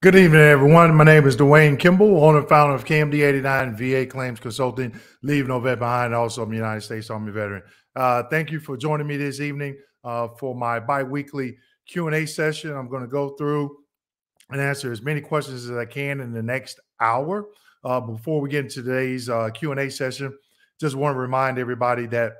Good evening, everyone. My name is Dwayne Kimball, owner and founder of KMD89 VA Claims Consulting. Leave no vet behind. Also, I'm a United States Army veteran. Thank you for joining me this evening for my bi-weekly Q&A session. I'm going to go through and answer as many questions as I can in the next hour. Before we get into today's Q&A session, just want to remind everybody that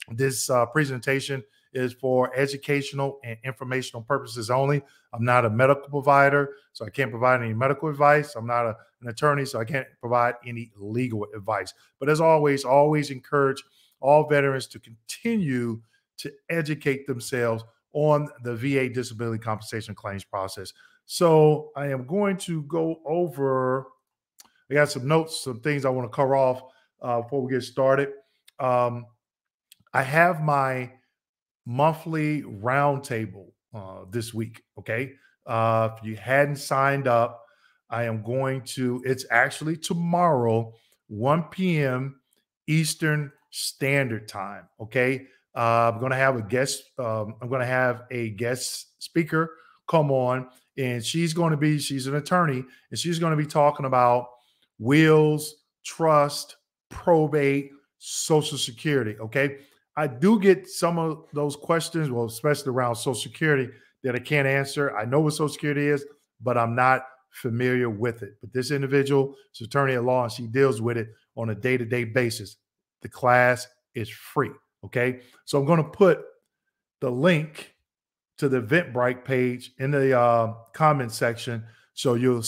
this presentation is for educational and informational purposes only. I'm not a medical provider, so I can't provide any medical advice. I'm not an attorney, so I can't provide any legal advice. But as always encourage all veterans to continue to educate themselves on the VA disability compensation claims process. So I am going to go over, I got some notes, some things I want to cover off before we get started. I have my monthly roundtable this week. Okay. If you hadn't signed up, I am going to, it's actually tomorrow, 1 p.m. Eastern Standard Time. Okay. I'm going to have a guest, I'm going to have a guest speaker come on, and she's an attorney, and she's going to be talking about wills, trust, probate, Social Security. Okay. I do get some of those questions, well, especially around Social Security, that I can't answer. I know what Social Security is, but I'm not familiar with it. But this individual is an attorney at law, and she deals with it on a day-to-day basis. The class is free, okay? So I'm going to put the link to the Eventbrite page in the comment section, so you'll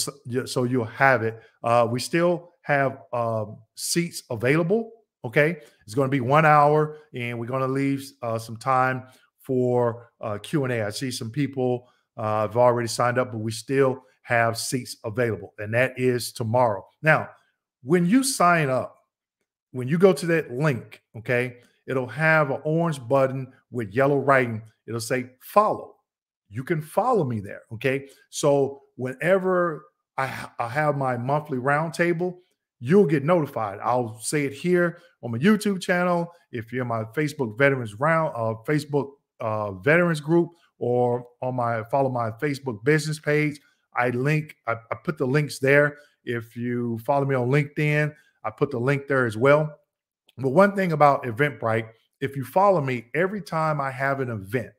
have it. We still have seats available. Okay, it's going to be 1 hour, and we're going to leave some time for Q&A. I see some people have already signed up, but we still have seats available, and that is tomorrow. Now, when you sign up, when you go to that link, okay, it'll have an orange button with yellow writing. It'll say follow. You can follow me there, okay? So whenever I have my monthly roundtable, you'll get notified. I'll say it here on my YouTube channel. If you're in my Facebook Veterans Veterans group, or on follow my Facebook business page, I put the links there. If you follow me on LinkedIn, I put the link there as well. But one thing about Eventbrite, if you follow me, every time I have an event,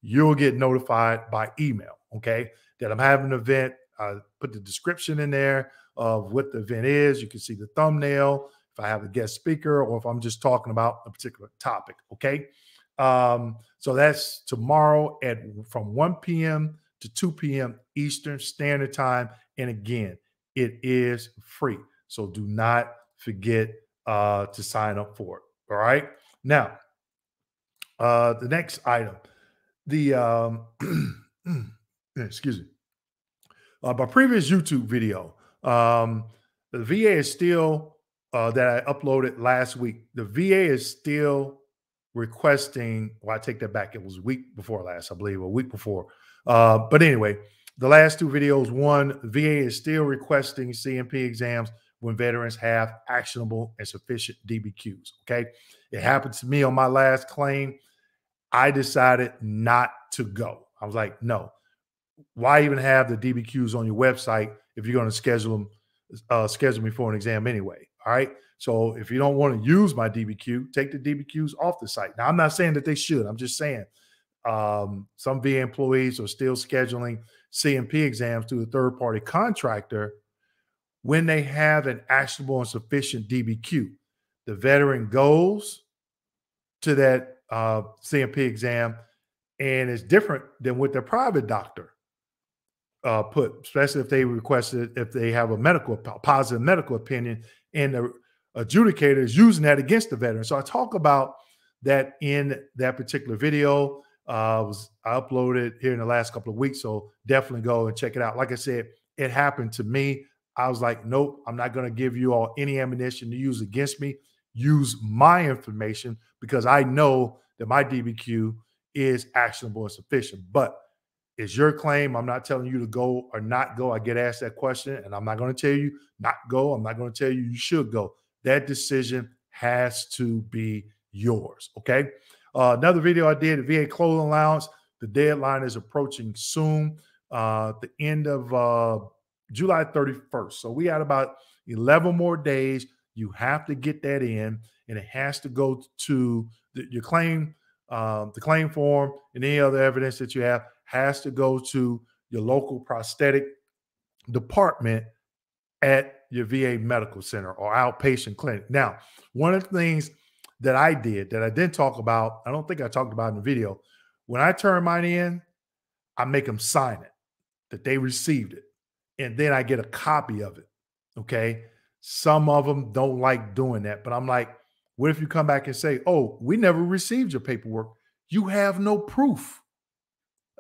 you'll get notified by email, okay, that I'm having an event. I put the description in there of what the event is. You can see the thumbnail, if I have a guest speaker, or if I'm just talking about a particular topic, okay? So that's tomorrow from 1 p.m. to 2 p.m. Eastern Standard Time. And again, it is free. So do not forget to sign up for it, all right? Now, the next item, excuse me. My previous YouTube video, the VA is still, that I uploaded last week, the VA is still requesting, well, I take that back. It was a week before last, I believe, a week before. But anyway, the last two videos, one, VA is still requesting C&P exams when veterans have actionable and sufficient DBQs, okay? It happened to me on my last claim. I decided not to go. I was like, no. Why even have the DBQs on your website if you're going to schedule me for an exam anyway? All right. So if you don't want to use my DBQ, take the DBQs off the site. Now, I'm not saying that they should. I'm just saying some VA employees are still scheduling C&P exams through a third-party contractor when they have an actionable and sufficient DBQ. The veteran goes to that C&P exam, and it's different than what their private doctor put, especially if they requested, if they have a positive medical opinion, and the adjudicator is using that against the veteran. So I talk about that in that particular video. I uploaded here in the last couple of weeks, so definitely go and check it out. Like I said, it happened to me. I was like, nope, I'm not going to give you all any ammunition to use against me. Use my information, because I know that my DBQ is actionable and sufficient. But it's your claim. I'm not telling you to go or not go. I get asked that question, and I'm not going to tell you not go. I'm not going to tell you you should go. That decision has to be yours, okay? Another video I did, VA clothing allowance. The deadline is approaching soon the end of July 31st. So we got about 11 more days. You have to get that in, and it has to go to your claim, the claim form, and any other evidence that you have has to go to your local prosthetic department at your VA medical center or outpatient clinic. Now, one of the things that I did that I didn't talk about, I don't think I talked about in the video, when I turn mine in, I make them sign it that they received it. And then I get a copy of it. Okay. Some of them don't like doing that, but I'm like, what if you come back and say, oh, we never received your paperwork? You have no proof.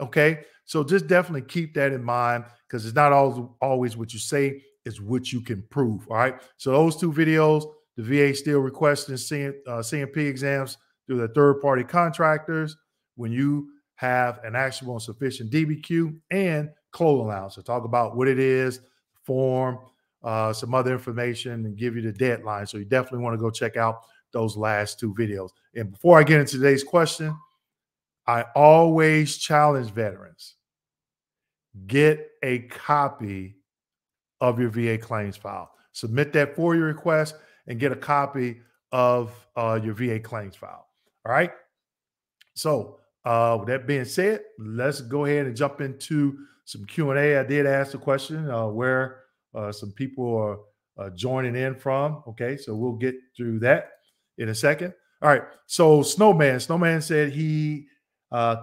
Okay. So just definitely keep that in mind because it's not always what you say, it's what you can prove. All right. So those two videos, the VA still requesting CMP exams through the third party contractors when you have an actionable and sufficient DBQ and clothing allowance. So talk about what it is, form, some other information, and give you the deadline. So you definitely want to go check out those last two videos. And before I get into today's question, I always challenge veterans, get a copy of your VA claims file. Submit that FOIA request and get a copy of your VA claims file. All right. So with that being said, let's go ahead and jump into some Q&A. I did ask the question where some people are joining in from. Okay, so we'll get through that in a second. All right, so Snowman said he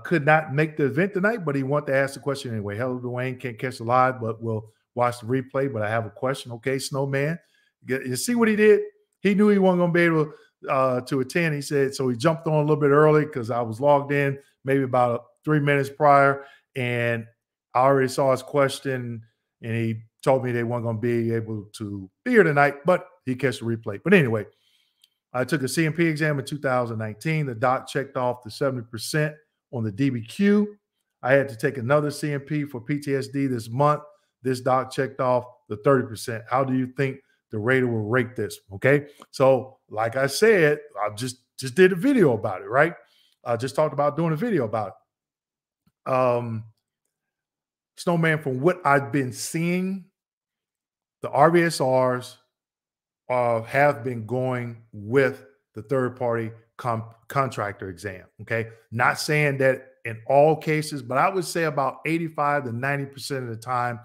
could not make the event tonight, but he wanted to ask the question anyway. Hello, Dwayne, can't catch the live, but we'll watch the replay, but I have a question. Okay, Snowman, you see what he did? He knew he wasn't going to be able to attend. He said, so he jumped on a little bit early because I was logged in maybe about 3 minutes prior, and I already saw his question, and he told me they weren't going to be able to be here tonight, but he catch the replay. But anyway, I took a CMP exam in 2019. The doc checked off the 70% on the DBQ. I had to take another CMP for PTSD this month. This doc checked off the 30%. How do you think the rater will rate this? Okay. So like I said, I just did a video about it, right? I just talked about doing a video about it. Snowman, from what I've been seeing, the RVSRs have been going with the third-party contractor exam, okay? Not saying that in all cases, but I would say about 85 to 90% of the time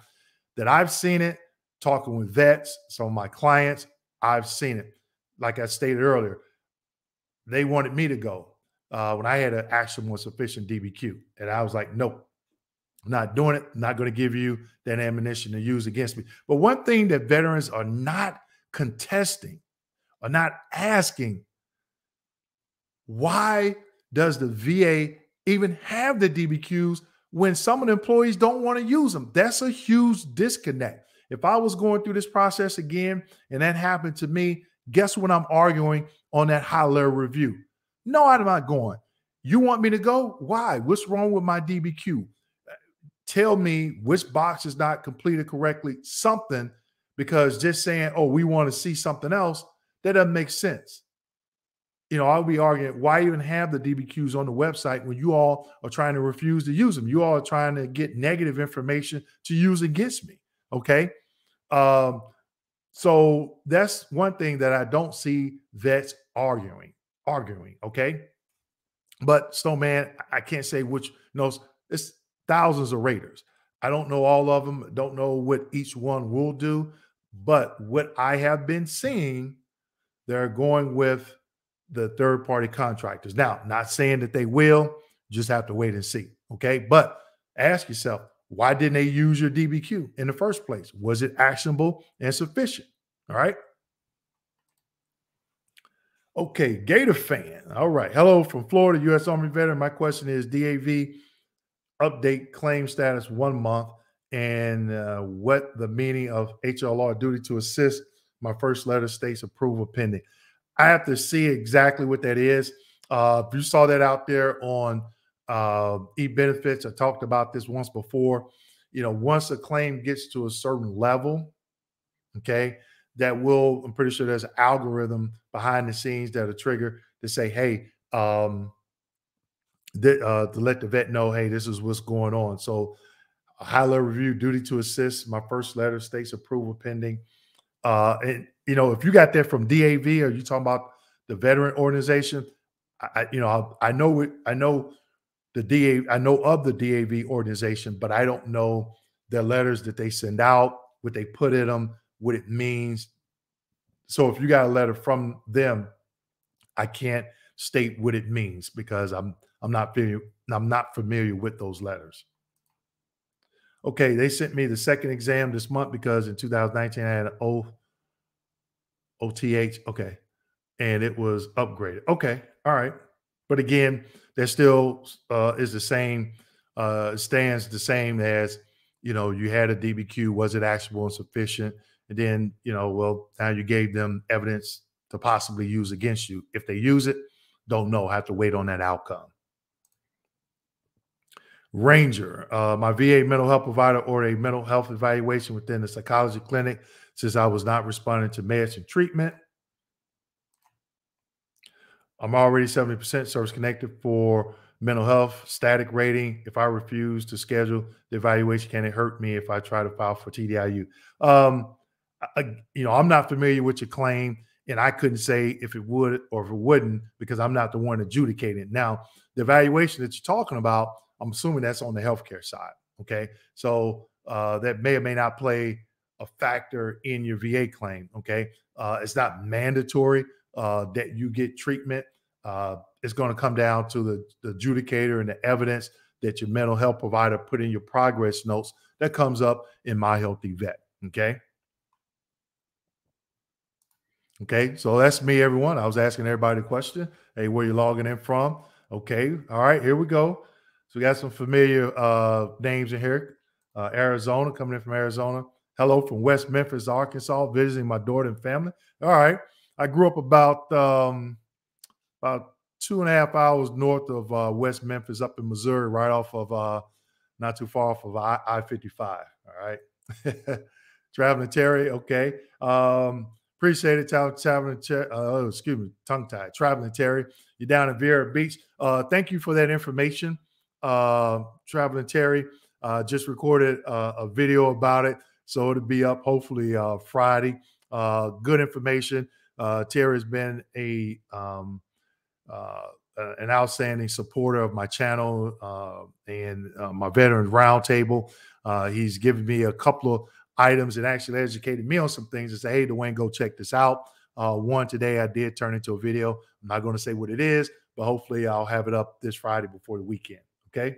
that I've seen it, talking with vets, some of my clients, I've seen it. Like I stated earlier, they wanted me to go when I had an actionable and sufficient DBQ. And I was like, nope, I'm not doing it. I'm not going to give you that ammunition to use against me. But one thing that veterans are not contesting, are not asking, why does the VA even have the DBQs when some of the employees don't want to use them? That's a huge disconnect. If I was going through this process again and that happened to me, guess what I'm arguing on that high-level review? No, I'm not going. You want me to go? Why? What's wrong with my DBQ? Tell me which box is not completed correctly, something, because just saying, oh, we want to see something else, that doesn't make sense. You know, I'll be arguing, why even have the DBQs on the website when you all are trying to refuse to use them? You all are trying to get negative information to use against me, okay? So that's one thing that I don't see vets arguing, okay? But Snowman, I can't say which, it's thousands of raters. I don't know all of them, don't know what each one will do, but what I have been seeing, they're going with the third-party contractors. Now, not saying that they will, just have to wait and see, okay? But ask yourself, why didn't they use your DBQ in the first place? Was it actionable and sufficient? All right. Okay, Gator fan. All right. Hello from Florida, U.S. Army veteran. My question is DAV update claim status 1 month and what the meaning of HLR duty to assist. My first letter states approval pending. I have to see exactly what that is. If you saw that out there on e-benefits, I talked about this once before. You know, once a claim gets to a certain level, okay, I'm pretty sure there's an algorithm behind the scenes that'll trigger to say, hey, to let the vet know, hey, this is what's going on. So a high-level review, duty to assist. My first letter states approval pending. And if you got that from DAV, or you talking about the veteran organization, I know it. I know the DAV. I know of the DAV organization, but I don't know their letters that they send out, what they put in them, what it means. So if you got a letter from them, I can't state what it means because I'm not familiar with those letters. Okay, they sent me the second exam this month because in 2019 I had an OTH. Okay, and it was upgraded. Okay, all right, but again, there still is the same. Stands the same as you had a DBQ. Was it actionable and sufficient? And then well, now you gave them evidence to possibly use against you. If they use it, don't know. Have to wait on that outcome. Ranger, my VA mental health provider ordered a mental health evaluation within the psychology clinic since I was not responding to meds and treatment. I'm already 70% service connected for mental health static rating. If I refuse to schedule the evaluation, can it hurt me if I try to file for TDIU? I'm not familiar with your claim, and I couldn't say if it would or if it wouldn't because I'm not the one adjudicating it. Now, the evaluation that you're talking about, I'm assuming that's on the healthcare side. Okay, so that may or may not play a factor in your VA claim. Okay, it's not mandatory that you get treatment. It's going to come down to the adjudicator and the evidence that your mental health provider put in your progress notes that comes up in My Healthy Vet. Okay, so that's me, everyone. I was asking everybody a question. Hey, where you logging in from? Okay, all right, here we go. So we got some familiar names in here. Arizona, coming in from Arizona. Hello from West Memphis, Arkansas, visiting my daughter and family. All right. I grew up about 2.5 hours north of West Memphis, up in Missouri, right off of not too far off of I-55. All right. Traveling Terry, okay. Appreciate it, Traveling tongue-tied. Traveling Terry, you're down at Vieira Beach. Thank you for that information, Traveling Terry. Just recorded a video about it, so it'll be up hopefully Friday. Good information. Terry has been an outstanding supporter of my channel and my Veterans Roundtable. He's given me a couple of items and actually educated me on some things and say, hey, Dwayne, go check this out. One today I did turn into a video. I'm not going to say what it is, but hopefully I'll have it up this Friday before the weekend. Okay.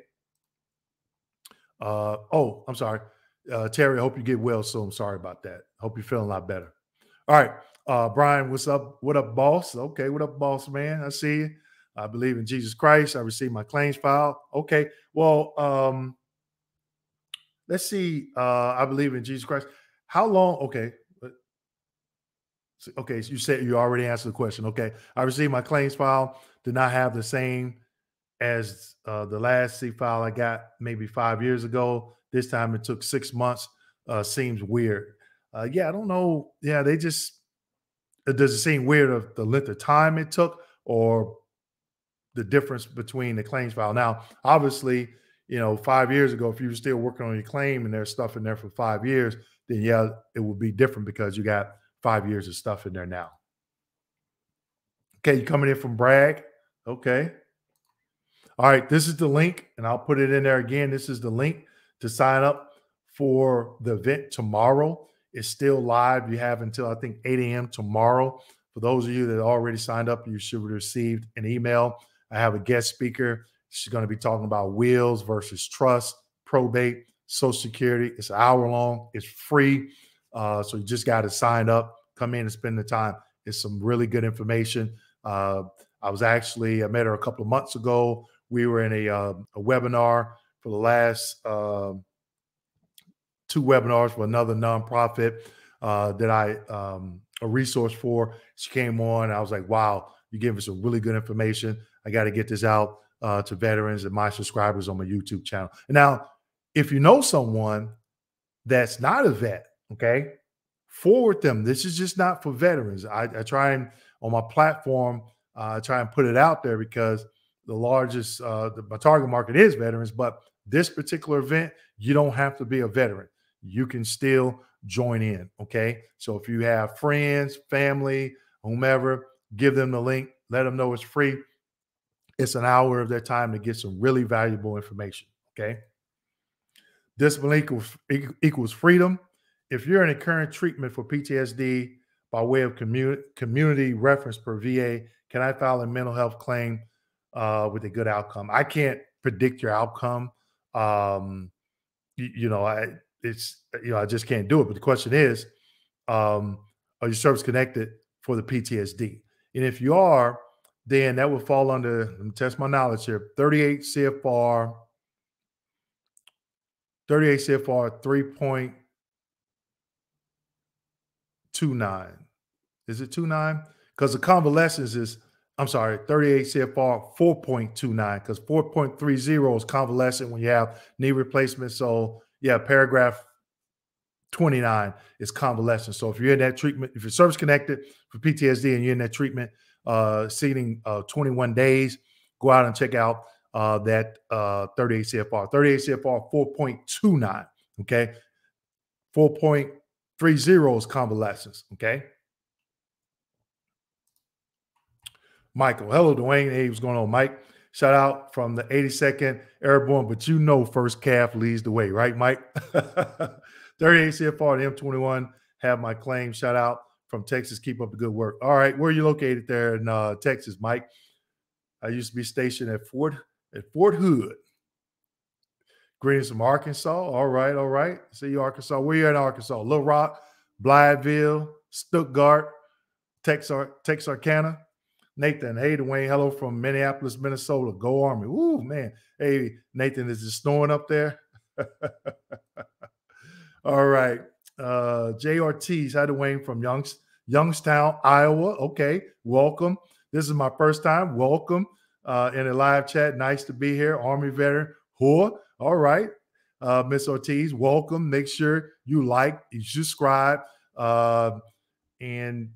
I'm sorry. Terry, I hope you get well soon. Sorry about that. Hope you're feeling a lot better. All right. Brian, what's up? What up, boss? Okay. What up, boss, man? I see you. I believe in Jesus Christ. I received my claims file. Okay. Well, let's see. I believe in Jesus Christ. How long? Okay. Okay. So you said you already answered the question. Okay. I received my claims file. Did not have the same as the last C file I got maybe 5 years ago. This time it took 6 months. Seems weird. Yeah, I don't know. Yeah, does it seem weird of the length of time it took or the difference between the claims file? Now, obviously, 5 years ago, if you were still working on your claim and there's stuff in there for 5 years, then yeah, it would be different because you got 5 years of stuff in there now. Okay, you coming in from Bragg? Okay. All right, this is the link, and I'll put it in there again. This is the link to sign up for the event tomorrow. It's still live. You have until, I think, 8 a.m. tomorrow. For those of you that already signed up, you should have received an email. I have a guest speaker. She's going to be talking about wills versus trust, probate, Social Security. It's an hour long. It's free. So you just got to sign up, come in and spend the time. It's some really good information. I met her a couple of months ago. We were in a webinar for the last 2 webinars for another nonprofit that a resource for. She came on. I was like, wow, you gave us some really good information. I got to get this out to veterans and my subscribers on my YouTube channel. And now, if you know someone that's not a vet, okay, forward them. This is just not for veterans. I try and on my platform, try and put it out there because the largest, my target market is veterans, but this particular event, you don't have to be a veteran. You can still join in. Okay. So if you have friends, family, whomever, give them the link, let them know it's free. It's an hour of their time to get some really valuable information. Okay. Discipline equals freedom. If you're in a current treatment for PTSD by way of community reference per VA, can I file a mental health claim with a good outcome? I can't predict your outcome. I just can't do it. But the question is, are you service connected for the PTSD? And if you are, then that would fall under, let me test my knowledge here, 38 CFR 3.29. Is it 29? Because the convalescence is, I'm sorry, 38 CFR 4.29, because 4.30 is convalescent when you have knee replacement. So yeah, paragraph 29 is convalescent. So if you're in that treatment, if you're service connected for PTSD and you're in that treatment exceeding 21 days, go out and check out that 38 CFR. 38 CFR 4.29. Okay. 4.30 is convalescence. Okay. Michael. Hello, Dwayne. Hey, what's going on, Mike? Shout out from the 82nd Airborne, but first calf leads the way, right, Mike? 38 CFR and M21 have my claim. Shout out from Texas. Keep up the good work. All right, where are you located there in Texas, Mike? I used to be stationed at Fort Hood. Greetings from Arkansas. All right. See you, Arkansas. Where you at in Arkansas? Little Rock, Blytheville, Stuttgart, Texarkana. Nathan, hey, Dwayne, hello from Minneapolis, Minnesota. Go Army. Ooh, man. Hey, Nathan, is it snowing up there? All right. J. Ortiz, hi, Dwayne, from Youngstown, Iowa. Okay, welcome. This is my first time. Welcome in a live chat. Nice to be here. Army veteran. All right. Miss Ortiz, welcome. Make sure you subscribe. And,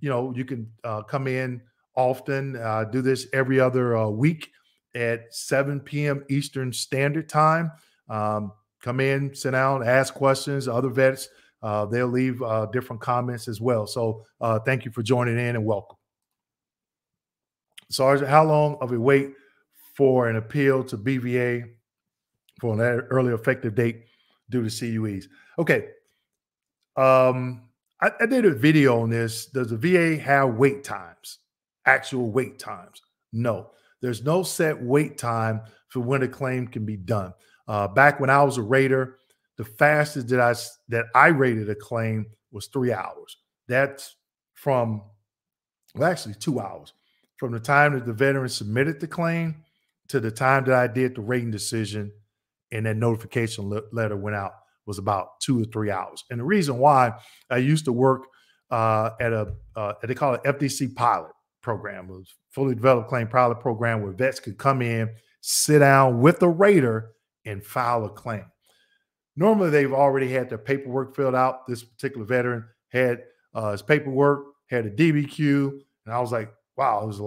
you can come in often. Do this every other week at 7 p.m. Eastern Standard Time. Come in, sit down, ask questions. Other vets, they'll leave different comments as well. So thank you for joining in and welcome. Sergeant, how long of a wait for an appeal to BVA for an early effective date due to CUEs? Okay. I did a video on this. Does the VA have wait times? Actual wait times? No, there's no set wait time for when a claim can be done. Back when I was a rater, the fastest that I rated a claim was 3 hours. That's actually 2 hours from the time that the veteran submitted the claim to the time that I did the rating decision and that notification letter went out was about 2 or 3 hours. And the reason why, I used to work at they call it FDC pilot program. It was fully developed claim pilot program where vets could come in, sit down with the rater and file a claim. Normally they've already had their paperwork filled out. This particular veteran had his paperwork, had a DBQ, and I was like, wow, he was the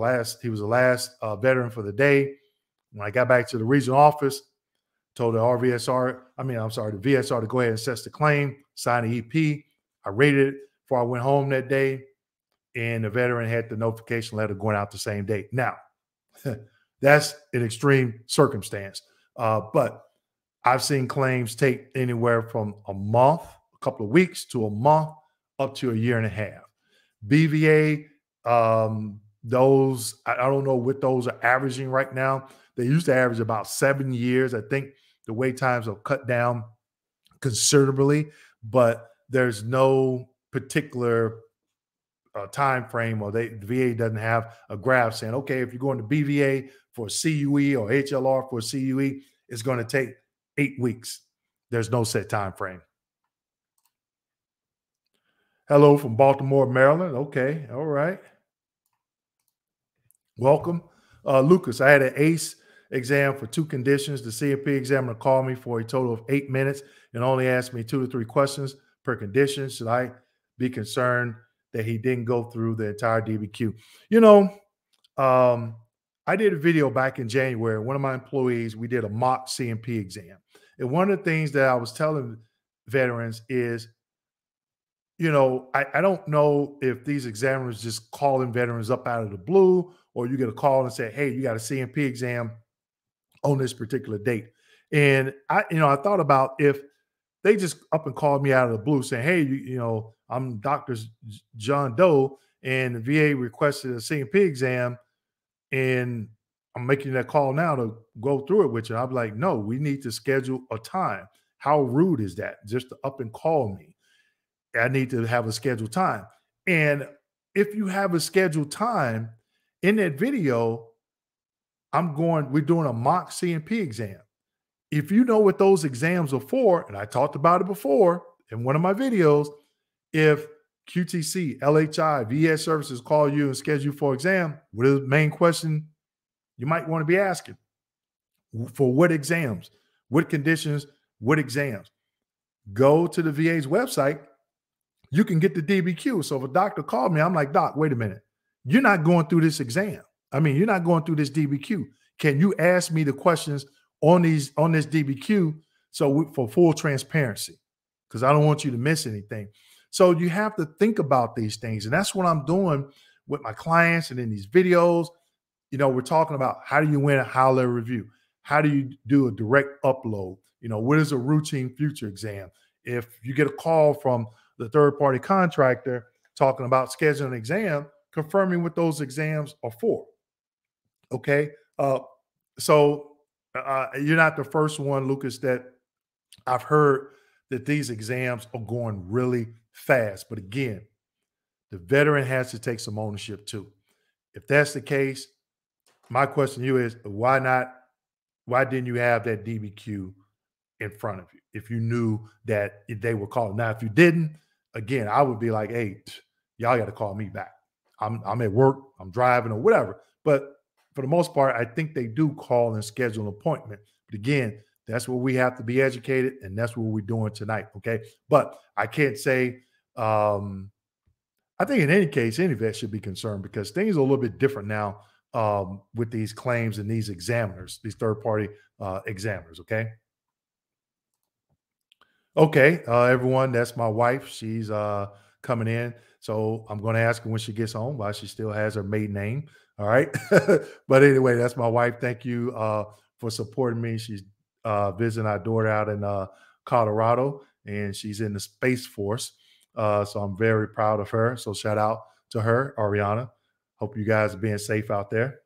last veteran for the day. When I got back to the regional office, told the VSR to go ahead and assess the claim, sign the EP. I rated it before I went home that day, and the veteran had the notification letter going out the same day. Now, that's an extreme circumstance, but I've seen claims take anywhere from a month, a couple of weeks to a month, up to a year and a half. BVA, those, I don't know what those are averaging right now. They used to average about 7 years. I think the wait times have cut down considerably, but there's no particular time frame, or the VA doesn't have a graph saying, okay, if you're going to BVA for a CUE or HLR for a CUE, it's going to take 8 weeks. There's no set time frame. Hello from Baltimore, Maryland. Okay, all right. Welcome. Lucas, I had an ACE exam for 2 conditions. The CMP examiner called me for a total of 8 minutes and only asked me 2 to 3 questions per condition. Should I be concerned that he didn't go through the entire DBQ? I did a video back in January. One of my employees, we did a mock CMP exam. And one of the things that I was telling veterans is, I don't know if these examiners just calling veterans up out of the blue, or you get a call and say, hey, you got a CMP exam on this particular date. And I thought about if they just up and called me out of the blue saying, hey, I'm Dr. John Doe, and the VA requested a CMP exam, and I'm making that call now to go through it with you. I'm like, no, we need to schedule a time. How rude is that? Just to up and call me. I need to have a scheduled time. And if you have a scheduled time in that video, we're doing a mock CMP exam. If you know what those exams are for, and I talked about it before in one of my videos, if QTC, LHI, VA services call you and schedule you for exam, what is the main question you might want to be asking? For what exams? What conditions? What exams? Go to the VA's website. You can get the DBQ. So if a doctor called me, I'm like, Doc, wait a minute. You're not going through this exam. You're not going through this DBQ. Can you ask me the questions on this DBQ for full transparency? Because I don't want you to miss anything. So you have to think about these things. And that's what I'm doing with my clients and in these videos. We're talking about how do you win a high level review? How do you do a direct upload? What is a routine future exam? If you get a call from the third-party contractor talking about scheduling an exam, confirming what those exams are for. Okay. So you're not the first one, Lucas, that I've heard that these exams are going really fast. But again, the veteran has to take some ownership too. If that's the case, my question to you is, why didn't you have that DBQ in front of you if you knew that they were calling? Now, if you didn't, again, I would be like, hey, y'all got to call me back. I'm at work, I'm driving or whatever. But for the most part, I think they do call and schedule an appointment. But again, that's where we have to be educated, and that's what we're doing tonight, okay? But I can't say, I think in any case, any vet should be concerned because things are a little bit different now with these claims and these examiners, these third-party examiners, okay? Okay, everyone, that's my wife. She's coming in. So I'm going to ask her when she gets home why she still has her maiden name. All right. But anyway, that's my wife. Thank you for supporting me. She's visiting our daughter out in Colorado, and she's in the Space Force. So I'm very proud of her. So shout out to her, Ariana. Hope you guys are being safe out there.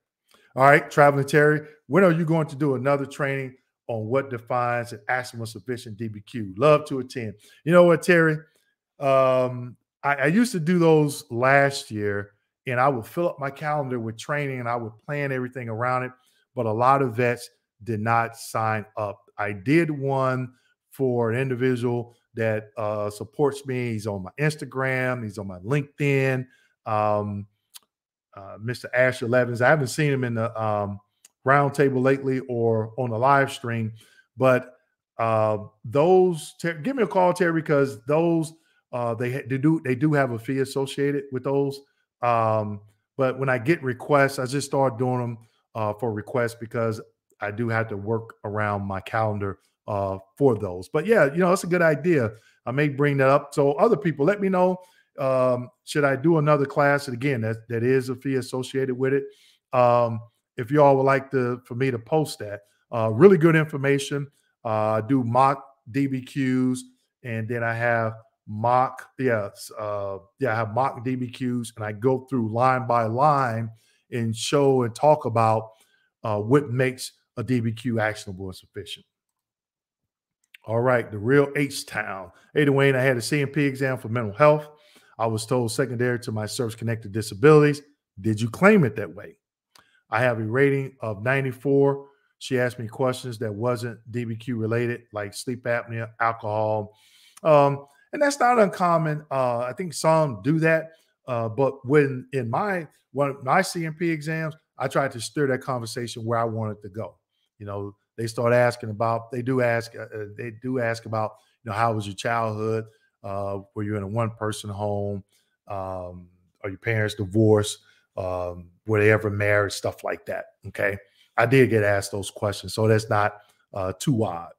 All right, Traveling Terry, when are you going to do another training on what defines an maximum sufficient DBQ? Love to attend. You know what, Terry? I used to do those last year, and I would fill up my calendar with training and I would plan everything around it. But a lot of vets did not sign up. I did one for an individual that supports me. He's on my Instagram, he's on my LinkedIn. Mr. Asher Levins. I haven't seen him in the roundtable lately or on the live stream, but give me a call, Terry, because those they do have a fee associated with those. But when I get requests, I just start doing them for requests because I do have to work around my calendar for those. But yeah, it's a good idea. I may bring that up. So other people, let me know. Should I do another class? And again, that is a fee associated with it. If you all would like for me to post that, really good information. I do mock DBQs, and then I have mock DBQs, and I go through line by line and show and talk about what makes a DBQ actionable and sufficient. All right, the real H-Town. Hey, Dwayne, I had a CMP exam for mental health. I was told secondary to my service-connected disabilities. Did you claim it that way? I have a rating of 94. She asked me questions that wasn't DBQ related, like sleep apnea, alcohol. And that's not uncommon. I think some do that. But when my CMP exams, I tried to steer that conversation where I wanted to go. They start asking about, they do ask about, how was your childhood? Were you in a one-person home? Are your parents divorced? Were they ever married? Stuff like that. Okay. I did get asked those questions, so that's not too odd.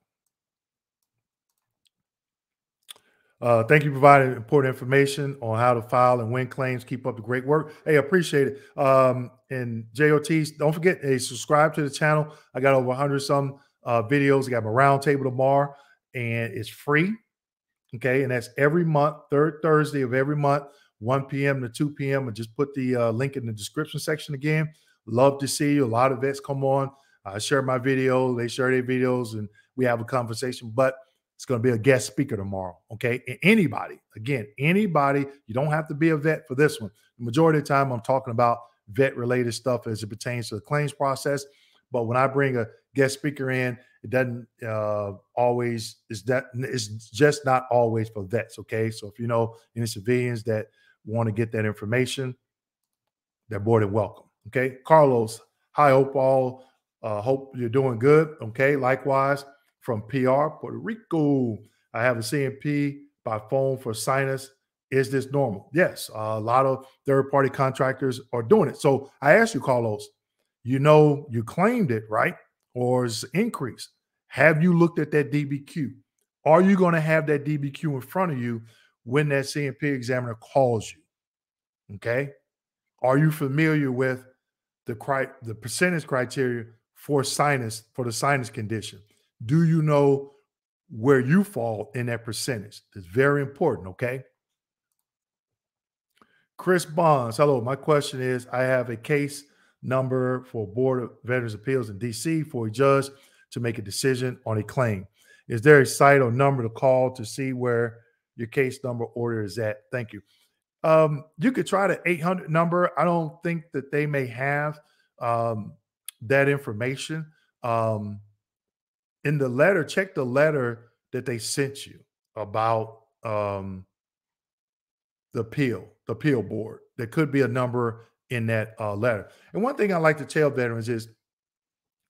Thank you for providing important information on how to file and win claims. Keep up the great work. Hey, appreciate it. And JOTs, don't forget, hey, subscribe to the channel. I got over 100 some videos. I got my roundtable tomorrow, and it's free. Okay, and that's every month, third Thursday of every month, 1 p.m. to 2 p.m. And just put the link in the description section again. Love to see you. A lot of vets come on. I share my video. They share their videos, and we have a conversation. But it's going to be a guest speaker tomorrow. Okay, and anybody, again, anybody. You don't have to be a vet for this one. The majority of the time, I'm talking about vet-related stuff as it pertains to the claims process. But when I bring a guest speaker in, it doesn't always it's just not always for vets. Okay, so if you know any civilians that want to get that information, they're more than welcome. Okay, Carlos, hi, hope you're doing good. Okay, likewise from PR Puerto Rico. I have a CMP by phone for sinus. Is this normal? Yes, a lot of third-party contractors are doing it. So I asked you, Carlos, you know you claimed it, right? Or is increased. Have you looked at that DBQ? Are you going to have that DBQ in front of you when that CMP examiner calls you? Okay. Are you familiar with the percentage criteria for the sinus condition? Do you know where you fall in that percentage? It's very important. Okay. Chris Bonds, hello. My question is, I have a case number for Board of Veterans Appeals in DC for a judge to make a decision on a claim. Is there a site or number to call to see where your case number order is at? Thank you. You could try the 800 number. I don't think that they may have that information. In the letter, check the letter that they sent you about the appeal board. There could be a number in that letter. And one thing I like to tell veterans is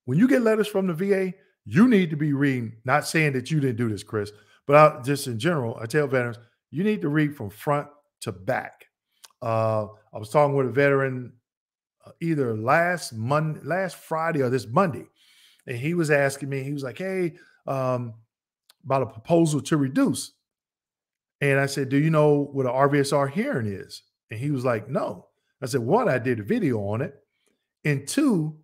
when you get letters from the VA, you need to be reading, not saying that you didn't do this, Chris, but just in general, I tell veterans, you need to read from front to back. I was talking with a veteran either last Friday or this Monday, and he was asking me, he was like, hey, about a proposal to reduce. And I said, do you know what an RVSR hearing is? And he was like, no. I said, one, I did a video on it. And two,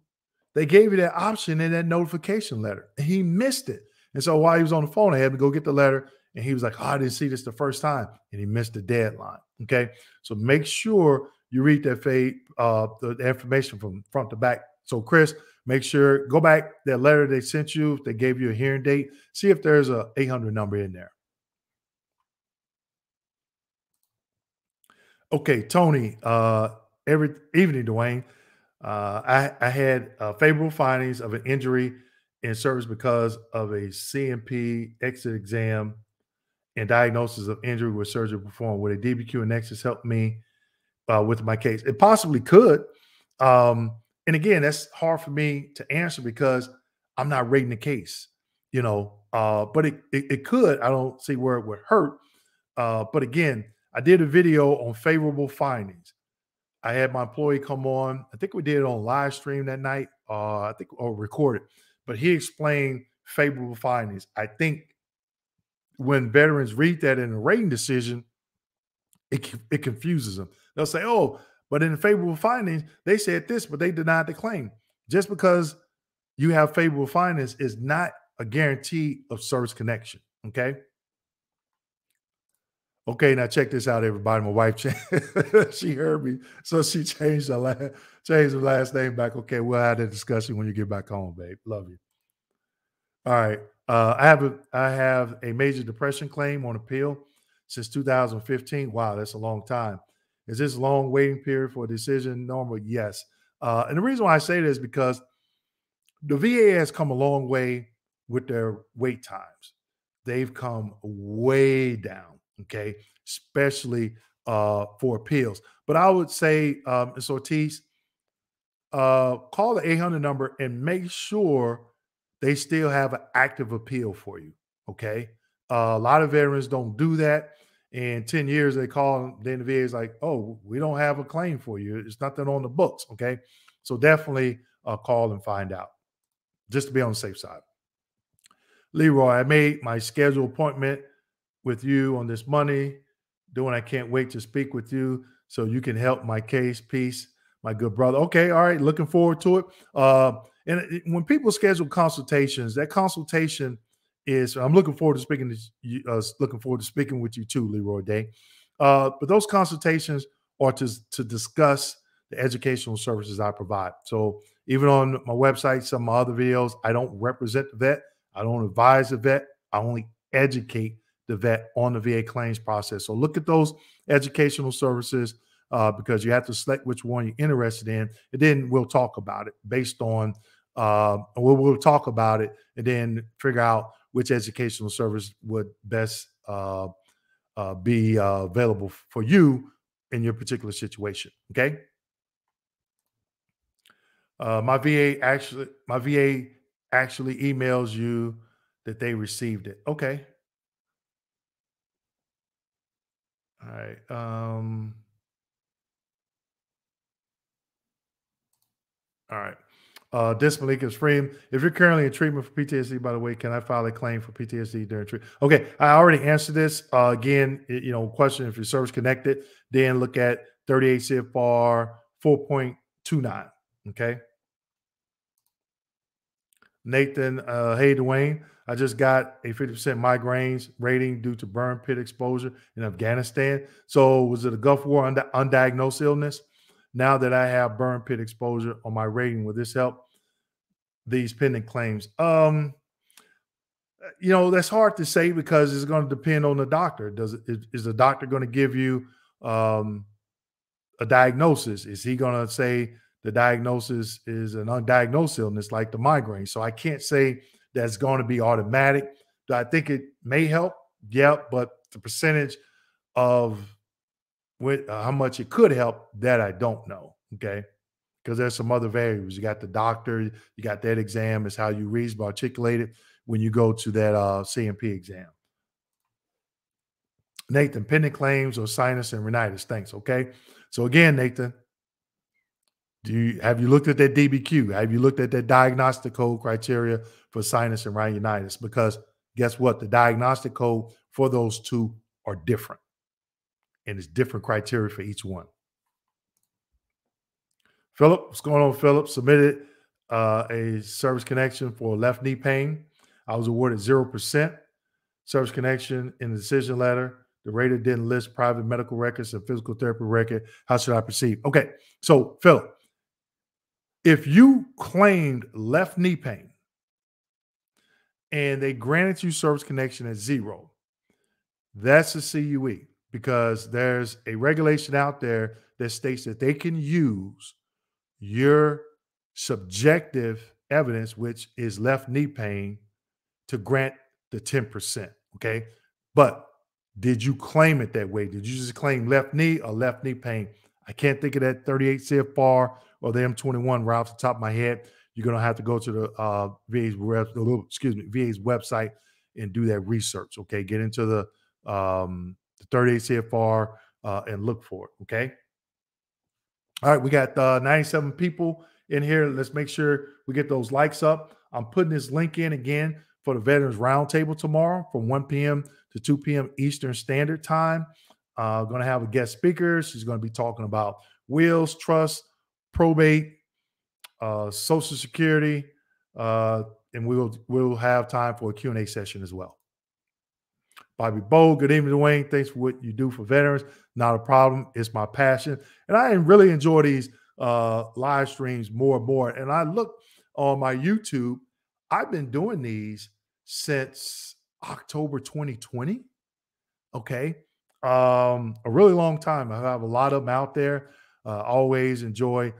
they gave you that option in that notification letter. And he missed it. And so while he was on the phone, I had to go get the letter. And he was like, oh, I didn't see this the first time. And he missed the deadline. Okay. So make sure you read that the information from front to back. So Chris, make sure, go back that letter they sent you. If they gave you a hearing date, see if there's a 800 number in there. Okay, Tony, every evening, Dwayne, I had favorable findings of an injury in service because of a CMP exit exam and diagnosis of injury with surgery performed. Would a DBQ and Nexus help me with my case? It possibly could. And again, that's hard for me to answer because I'm not rating the case, but it could. I don't see where it would hurt. But again, I did a video on favorable findings. I had my employee come on. I think we did it on live stream that night. Or recorded, but he explained favorable findings. I think when veterans read that in a rating decision, it confuses them. They'll say, oh, but in the favorable findings, they said this, but they denied the claim. Just because you have favorable findings is not a guarantee of service connection. Okay. Okay, now check this out, everybody. My wife, she heard me, so she changed her last name back. Okay, we'll have that discussion when you get back home, babe. Love you. All right. I have a major depression claim on appeal since 2015. Wow, that's a long time. Is this long waiting period for a decision normal? Yes. And the reason why I say this is because the VA has come a long way with their wait times. They've come way down. Okay, especially for appeals. But I would say, Ms. Ortiz, call the 800 number and make sure they still have an active appeal for you. Okay, a lot of veterans don't do that. In 10 years, they call, then the VA is like, oh, we don't have a claim for you. It's nothing on the books. Okay, so definitely call and find out, just to be on the safe side. Leroy, I made my scheduled appointment with you on this money. Doing, I can't wait to speak with you so you can help my case. Peace, my good brother. Okay, all right, looking forward to it. When people schedule consultations, that consultation is. I'm looking forward to speaking to you. Looking forward to speaking with you too, Leroy Day. But those consultations are to discuss the educational services I provide. So even on my website, some of my other videos, I don't represent the vet. I don't advise the vet. I only educate the vet on the VA claims process. So look at those educational services because you have to select which one you're interested in, and then we'll talk about it based on. We'll talk about it and then figure out which educational service would best be available for you in your particular situation. Okay. My VA actually emails you that they received it. Okay. All right. All right. This Malik is free. If you're currently in treatment for PTSD, by the way, can I file a claim for PTSD during treatment? Okay, I already answered this. Again, question if you're service connected, then look at 38 CFR 4.29. Okay. Nathan, hey Dwayne, I just got a 50% migraines rating due to burn pit exposure in Afghanistan. So was it a Gulf War undiagnosed illness? Now that I have burn pit exposure on my rating, will this help these pending claims? That's hard to say because it's going to depend on the doctor. Is the doctor going to give you a diagnosis? Is he going to say the diagnosis is an undiagnosed illness like the migraine? So I can't say that's going to be automatic. Do I think it may help? Yeah, but the percentage of how much it could help, that I don't know. Okay. Because there's some other variables. You got the doctor, you got that exam, is how you reasonably articulate it when you go to that CMP exam. Nathan, pending claims or sinus and rhinitis. Thanks. Okay. So again, Nathan, have you looked at that DBQ? Have you looked at that diagnostic code criteria for sinus and rhinitis? Because guess what? The diagnostic code for those two are different. And it's different criteria for each one. Philip, what's going on, Philip? Submitted a service connection for left knee pain. I was awarded 0% service connection in the decision letter. The rater didn't list private medical records and physical therapy record. How should I proceed? Okay, so Philip, if you claimed left knee pain and they granted you service connection at 0, that's a CUE because there's a regulation out there that states that they can use your subjective evidence, which is left knee pain, to grant the 10%. Okay. But did you claim it that way? Did you just claim left knee or left knee pain? I can't think of that 38 CFR or the M21 right off the top of my head. You're going to have to go to the VA's website and do that research. Okay. Get into the 38 CFR and look for it. Okay. All right, we got 97 people in here. Let's make sure we get those likes up. I'm putting this link in again for the Veterans Roundtable tomorrow from 1 p.m. to 2 p.m. Eastern Standard Time. Going to have a guest speaker. She's going to be talking about wills, trust, probate, Social Security, and we'll have time for a Q&A session as well. Bobby Bowe, good evening, Dwayne. Thanks for what you do for veterans. Not a problem. It's my passion. And I really enjoy these live streams more and more. And I look on my YouTube. I've been doing these since October 2020. Okay. A really long time. I have a lot of them out there. Always enjoy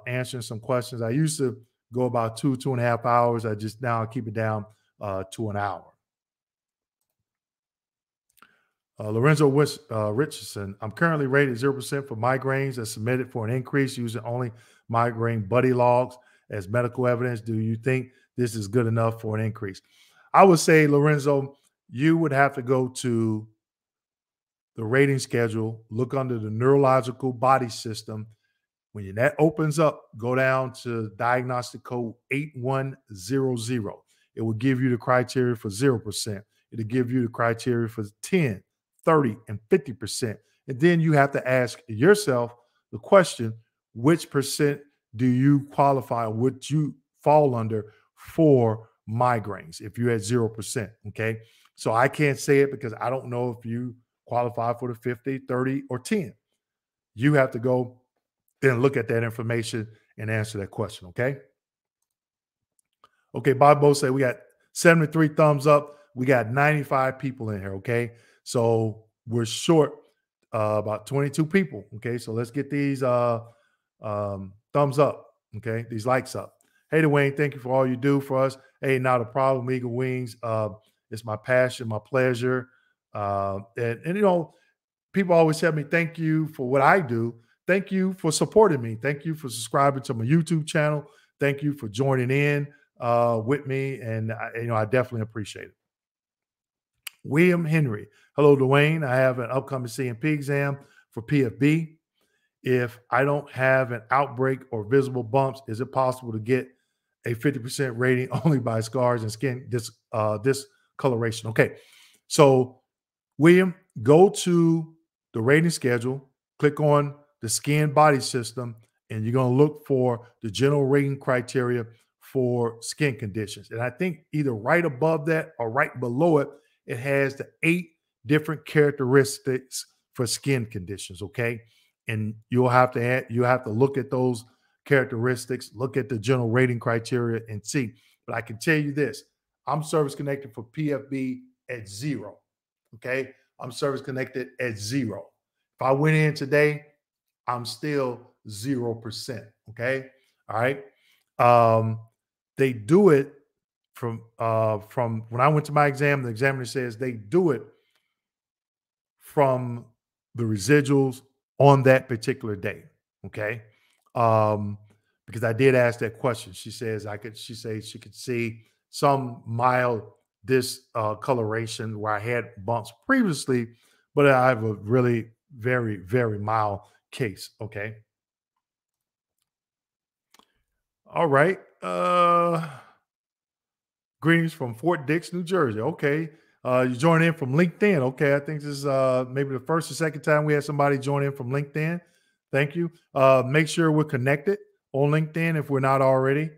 answering some questions. I used to go about 2.5 hours. I just now keep it down to an hour. Lorenzo Richardson, I'm currently rated 0% for migraines and submitted for an increase using only migraine buddy logs as medical evidence. Do you think this is good enough for an increase? I would say, Lorenzo, you would have to go to the rating schedule, look under the neurological body system. When that opens up, go down to diagnostic code 8100. It will give you the criteria for 0%. And It'll give you the criteria for 10, 30, and 50%. And then you have to ask yourself the question, which percent do you qualify, would you fall under for migraines if you're at 0%? Okay. So I can't say it because I don't know if you qualify for the 50, 30, or 10. You have to go and look at that information and answer that question. Okay. Okay. Bob Bo said we got 73 thumbs up. We got 95 people in here. Okay. So we're short about 22 people. Okay. So let's get these thumbs up. Okay. These likes up. Hey, Dwayne, thank you for all you do for us. Hey, not a problem, Eagle Wings. It's my passion, my pleasure. And you know, people always tell me, thank you for what I do. Thank you for supporting me. Thank you for subscribing to my YouTube channel. Thank you for joining in with me. And, I definitely appreciate it. William Henry. Hello, Dwayne. I have an upcoming CMP exam for PFB. If I don't have an outbreak or visible bumps, is it possible to get a 50% rating only by scars and skin discoloration? Okay. So, William, go to the rating schedule, click on the skin body system, and you're going to look for the general rating criteria for skin conditions. And I think either right above that or right below it, it has the 8 different characteristics for skin conditions. Okay. And you'll have to look at those characteristics, look at the general rating criteria and see. But I can tell you this, I'm service connected for PFB at 0. Okay. I'm service connected at 0. If I went in today, I'm still 0%. Okay. All right. They do it from when I went to my exam, the examiner says they do it from the residuals on that particular day. Okay. Because I did ask that question. She says she could see some mild discoloration where I had bumps previously, but I have a really very, very mild case. Okay. All right. Greetings from Fort Dix, New Jersey. Okay. You join in from LinkedIn. Okay. I think this is maybe the first or second time we had somebody join in from LinkedIn. Thank you. Make sure we're connected on LinkedIn if we're not already.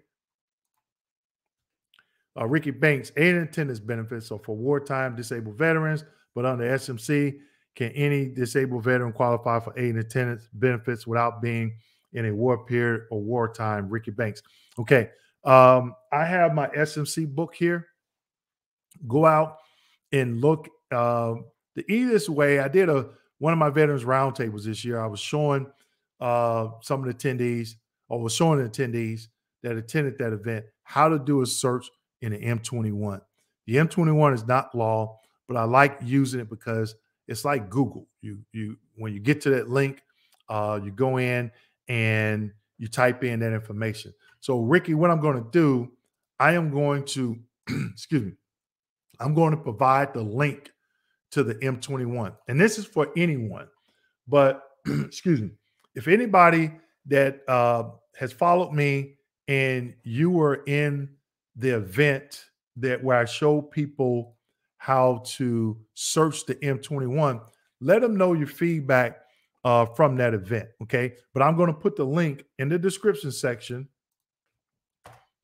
Ricky Banks, aid and attendance benefits. So for wartime disabled veterans, but under SMC, can any disabled veteran qualify for aid and attendance benefits without being in a war period or wartime? Ricky Banks. Okay. I have my SMC book here. Go out and look. The easiest way, I did one of my veterans roundtables this year. I was showing some of the attendees, or was showing the attendees that attended that event how to do a search in the M21. The M21 is not law, but I like using it because it's like Google. You when you get to that link, you go in and you type in that information. So, Ricky, what I'm going to do, I am going to, excuse me, I'm going to provide the link to the M21. And this is for anyone. But, excuse me, if anybody that has followed me and you were in the event where I show people how to search the M21, let them know your feedback from that event, okay? But I'm going to put the link in the description section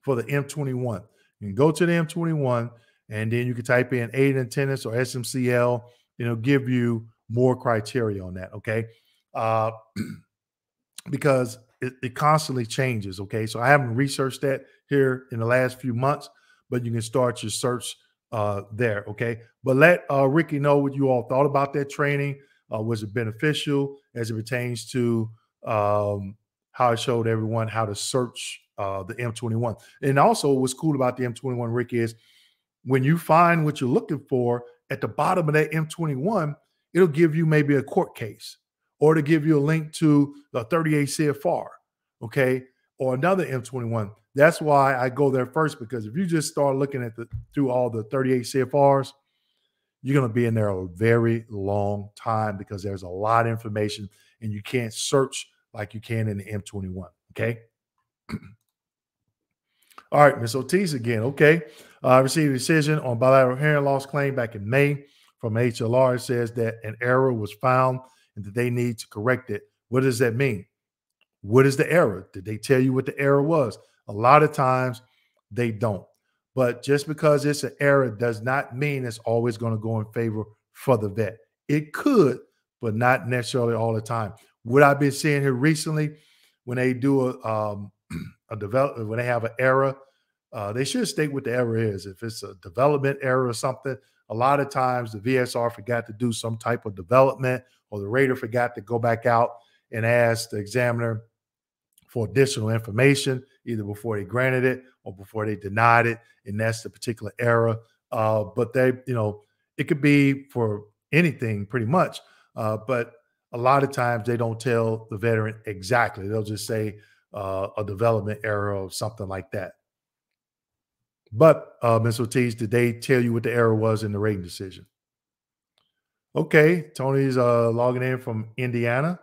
for the M21. You can go to the M21, and then you can type in aid and attendance or SMCL. It'll give you more criteria on that, okay? Because it constantly changes, okay? So I haven't researched that here in the last few months, but you can start your search there, okay? But let Ricky know what you all thought about that training. Was it beneficial as it pertains to how I showed everyone how to search the M21? And also what's cool about the M21, Ricky, is when you find what you're looking for at the bottom of that M21, it'll give you maybe a court case, or to give you a link to the 38 CFR, okay, or another M21. That's why I go there first, because if you just start looking at through all the 38 CFRs, you're going to be in there a very long time because there's a lot of information and you can't search like you can in the M21, okay? All right, Miss Ortiz again. Okay. I received a decision on bilateral hearing loss claim back in May from HLR. It says that an error was found and that they need to correct it. What does that mean? What is the error? Did they tell you what the error was? A lot of times they don't. But just because it's an error does not mean it's always going to go in favor for the vet. It could, but not necessarily all the time. What I've been seeing here recently, when they do a develop when they have an error, they should state what the error is. If it's a development error or something, a lot of times the VSR forgot to do some type of development, or the rater forgot to go back out and ask the examiner for additional information, either before they granted it or before they denied it, and that's the particular error. But they, it could be for anything pretty much. But a lot of times they don't tell the veteran exactly. They'll just say a development error or something like that. But Ms. Ortiz, did they tell you what the error was in the rating decision? Okay, Tony's logging in from Indiana.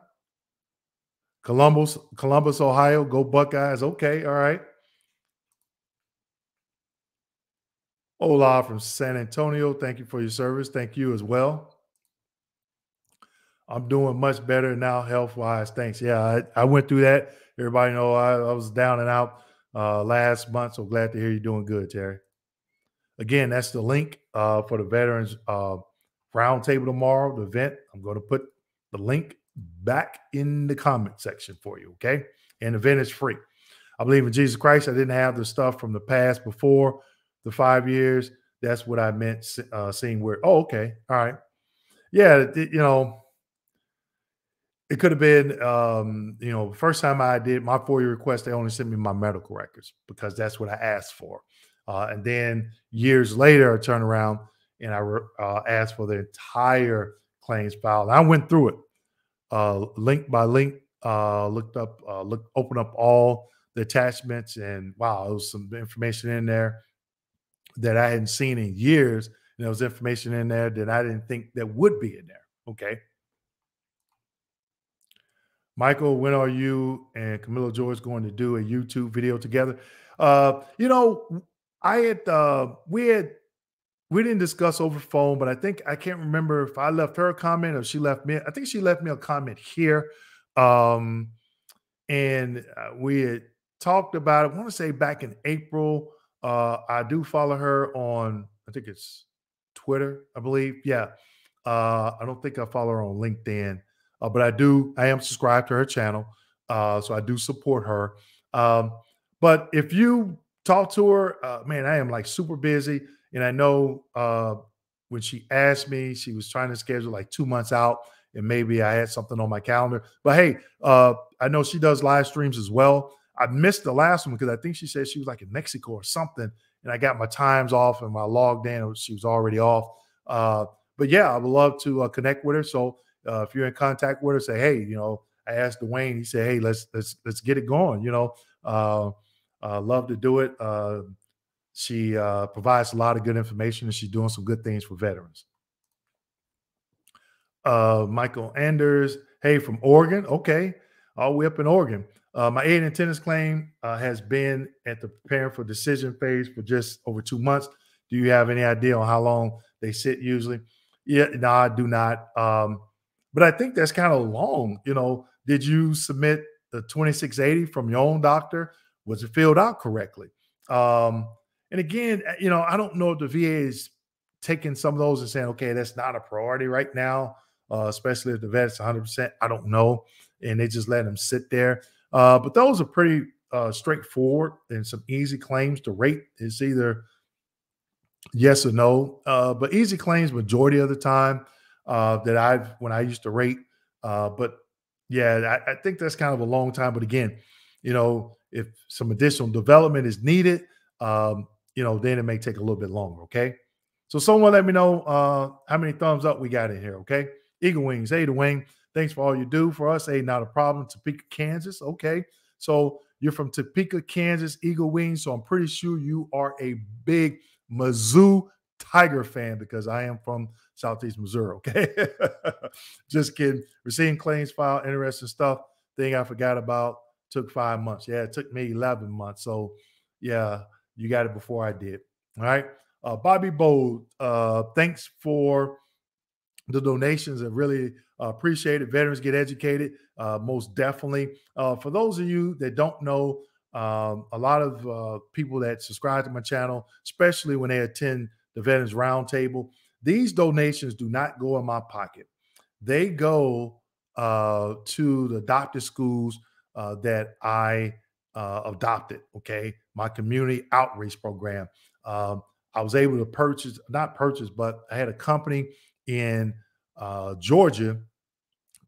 Columbus, Ohio. Go Buckeyes. Okay, all right. Hola from San Antonio. Thank you for your service. Thank you as well. I'm doing much better now, health wise. Thanks. Yeah, I went through that. Everybody know I was down and out last month. So glad to hear you're doing good, Terry. Again, that's the link for the veterans roundtable tomorrow, the event. I'm going to put the link back in the comment section for you, okay? And the event is free. I believe in Jesus Christ. I didn't have the stuff from the past before the 5 years. That's what I meant seeing where, oh, okay. All right. Yeah, it could have been, first time I did my FOIA request, they only sent me my medical records because that's what I asked for. And then years later, I turned around and I asked for the entire claims file. And I went through it link by link, opened up all the attachments, and wow, there was some information in there that I hadn't seen in years. And there was information in there that I didn't think that would be in there. Okay. Michael, when are you and Camilo George going to do a YouTube video together? I had we didn't discuss over phone, but I can't remember if I left her a comment or she left me. I think she left me a comment here. And we had talked about it. I want to say back in April. I do follow her on, I think it's Twitter, I believe. Yeah. I don't think I follow her on LinkedIn, but I am subscribed to her channel. So I do support her. But if you talk to her, man, I am like super busy. And I know when she asked me, she was trying to schedule like 2 months out, and maybe I had something on my calendar. But hey, I know she does live streams as well. I missed the last one because I think she said she was like in Mexico or something, and I got my times off and my logged in. She was already off. But yeah, I would love to connect with her. So if you're in contact with her, say, hey, I asked Dwayne. He said, hey, let's get it going. Love to do it. She provides a lot of good information, and she's doing some good things for veterans. Michael Anders, hey, from Oregon. Okay, all the way up in Oregon. My aid and attendance claim has been at the preparing for decision phase for just over 2 months. Do you have any idea on how long they sit usually? Yeah, no, I do not. But I think that's kind of long. Did you submit the 2680 from your own doctor? Was it filled out correctly? And again, I don't know if the VA is taking some of those and saying, okay, that's not a priority right now, especially if the vet's 100%. I don't know. And they just let them sit there. But those are pretty straightforward and some easy claims to rate. It's either yes or no. But easy claims majority of the time when I used to rate. But yeah, I think that's kind of a long time. But again, if some additional development is needed, then it may take a little bit longer. Okay. So someone let me know how many thumbs up we got in here. Okay. Eagle Wings. Hey, Dwayne, thanks for all you do for us. Hey, not a problem. Topeka, Kansas. Okay. So you're from Topeka, Kansas, Eagle Wings. So I'm pretty sure you are a big Mizzou Tiger fan because I am from Southeast Missouri. Okay. Just kidding. Receiving claims file, interesting stuff. Thing I forgot about. Took 5 months. Yeah, it took me 11 months. So yeah, You got it before I did. All right. Bobby Bold, thanks for the donations. I really appreciate it. Veterans Get Educated, most definitely. For those of you that don't know, a lot of people that subscribe to my channel, especially when they attend the Veterans Roundtable, these donations do not go in my pocket. They go to the adopted schools that I adopted, okay? My community outreach program. I was able to not purchase, but I had a company in Georgia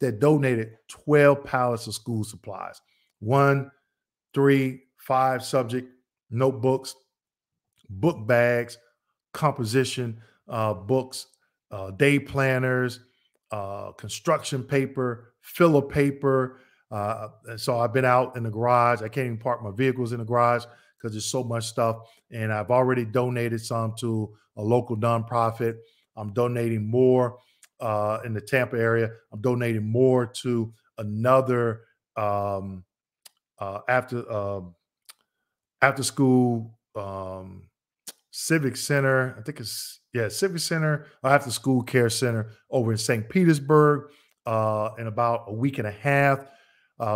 that donated 12 pallets of school supplies, 1, 3, 5 subject notebooks, book bags, composition books, day planners, construction paper, filler paper. So I've been out in the garage. I can't even park my vehicles in the garage because there's so much stuff. And I've already donated some to a local nonprofit. I'm donating more in the Tampa area. I'm donating more to another after school Civic Center. I think it's Civic Center, after school care center over in St. Petersburg. In about a week and a half,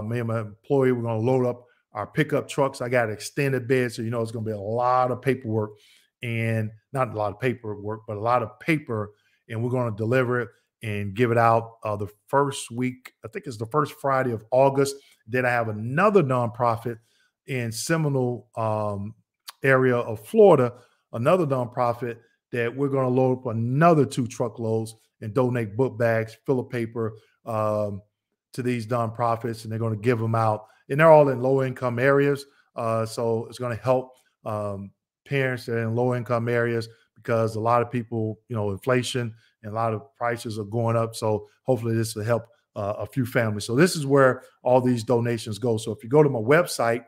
me and my employee, we're going to load up our pickup trucks. I got an extended bed, so it's going to be a lot of paperwork, and not a lot of paperwork, but a lot of paper. And we're going to deliver it and give it out the first week. I think it's the first Friday of August. Then I have another nonprofit in Seminole area of Florida, another nonprofit that we're going to load up another 2 truckloads and donate book bags, filler paper to these nonprofits, and they're going to give them out. And they're all in low-income areas, so it's going to help parents that are in low-income areas because a lot of people, inflation and a lot of prices are going up. So hopefully this will help a few families. So this is where all these donations go. So if you go to my website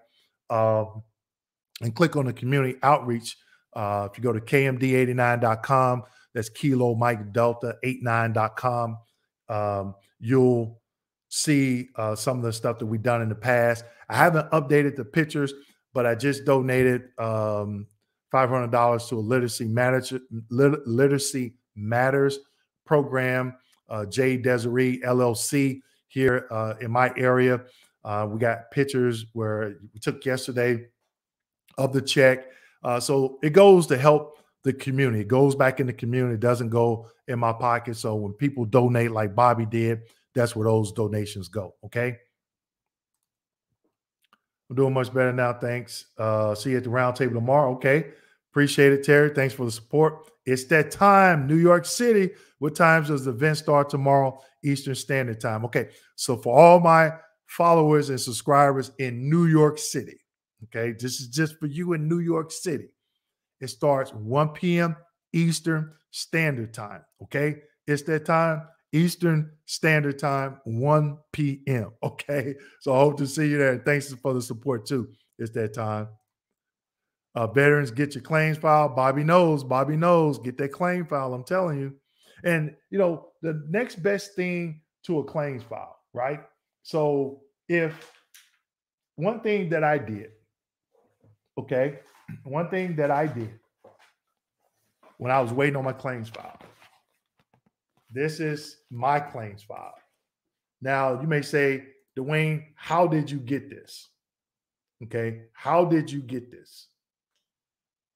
and click on the community outreach, if you go to kmd89.com, that's Kilo Mike Delta 89.com, you'll see some of the stuff that we've done in the past. I haven't updated the pictures, but I just donated $500 to a Literacy Matters program, J. Desiree LLC here in my area. We got pictures where we took yesterday of the check. So it goes to help the community. It goes back in the community. It doesn't go in my pocket. So when people donate like Bobby did, that's where those donations go. Okay. I'm doing much better now. Thanks. See you at the round table tomorrow. Okay. Appreciate it, Terry. Thanks for the support. It's that time, New York City. What times does the event start tomorrow? Eastern Standard Time. Okay. So for all my followers and subscribers in New York City, okay, this is just for you in New York City. It starts 1 p.m. Eastern Standard Time. Okay. It's that time, Eastern Standard Time, 1 p.m. Okay. So I hope to see you there. And thanks for the support too. It's that time. Veterans, get your claims file. Bobby knows. Get that claim file. I'm telling you. And, the next best thing to a claims file, right? So if one thing that I did, okay, one thing that I did when I was waiting on my claims file, this is my claims file. Now, you may say, Dwayne, how did you get this? Okay, how did you get this?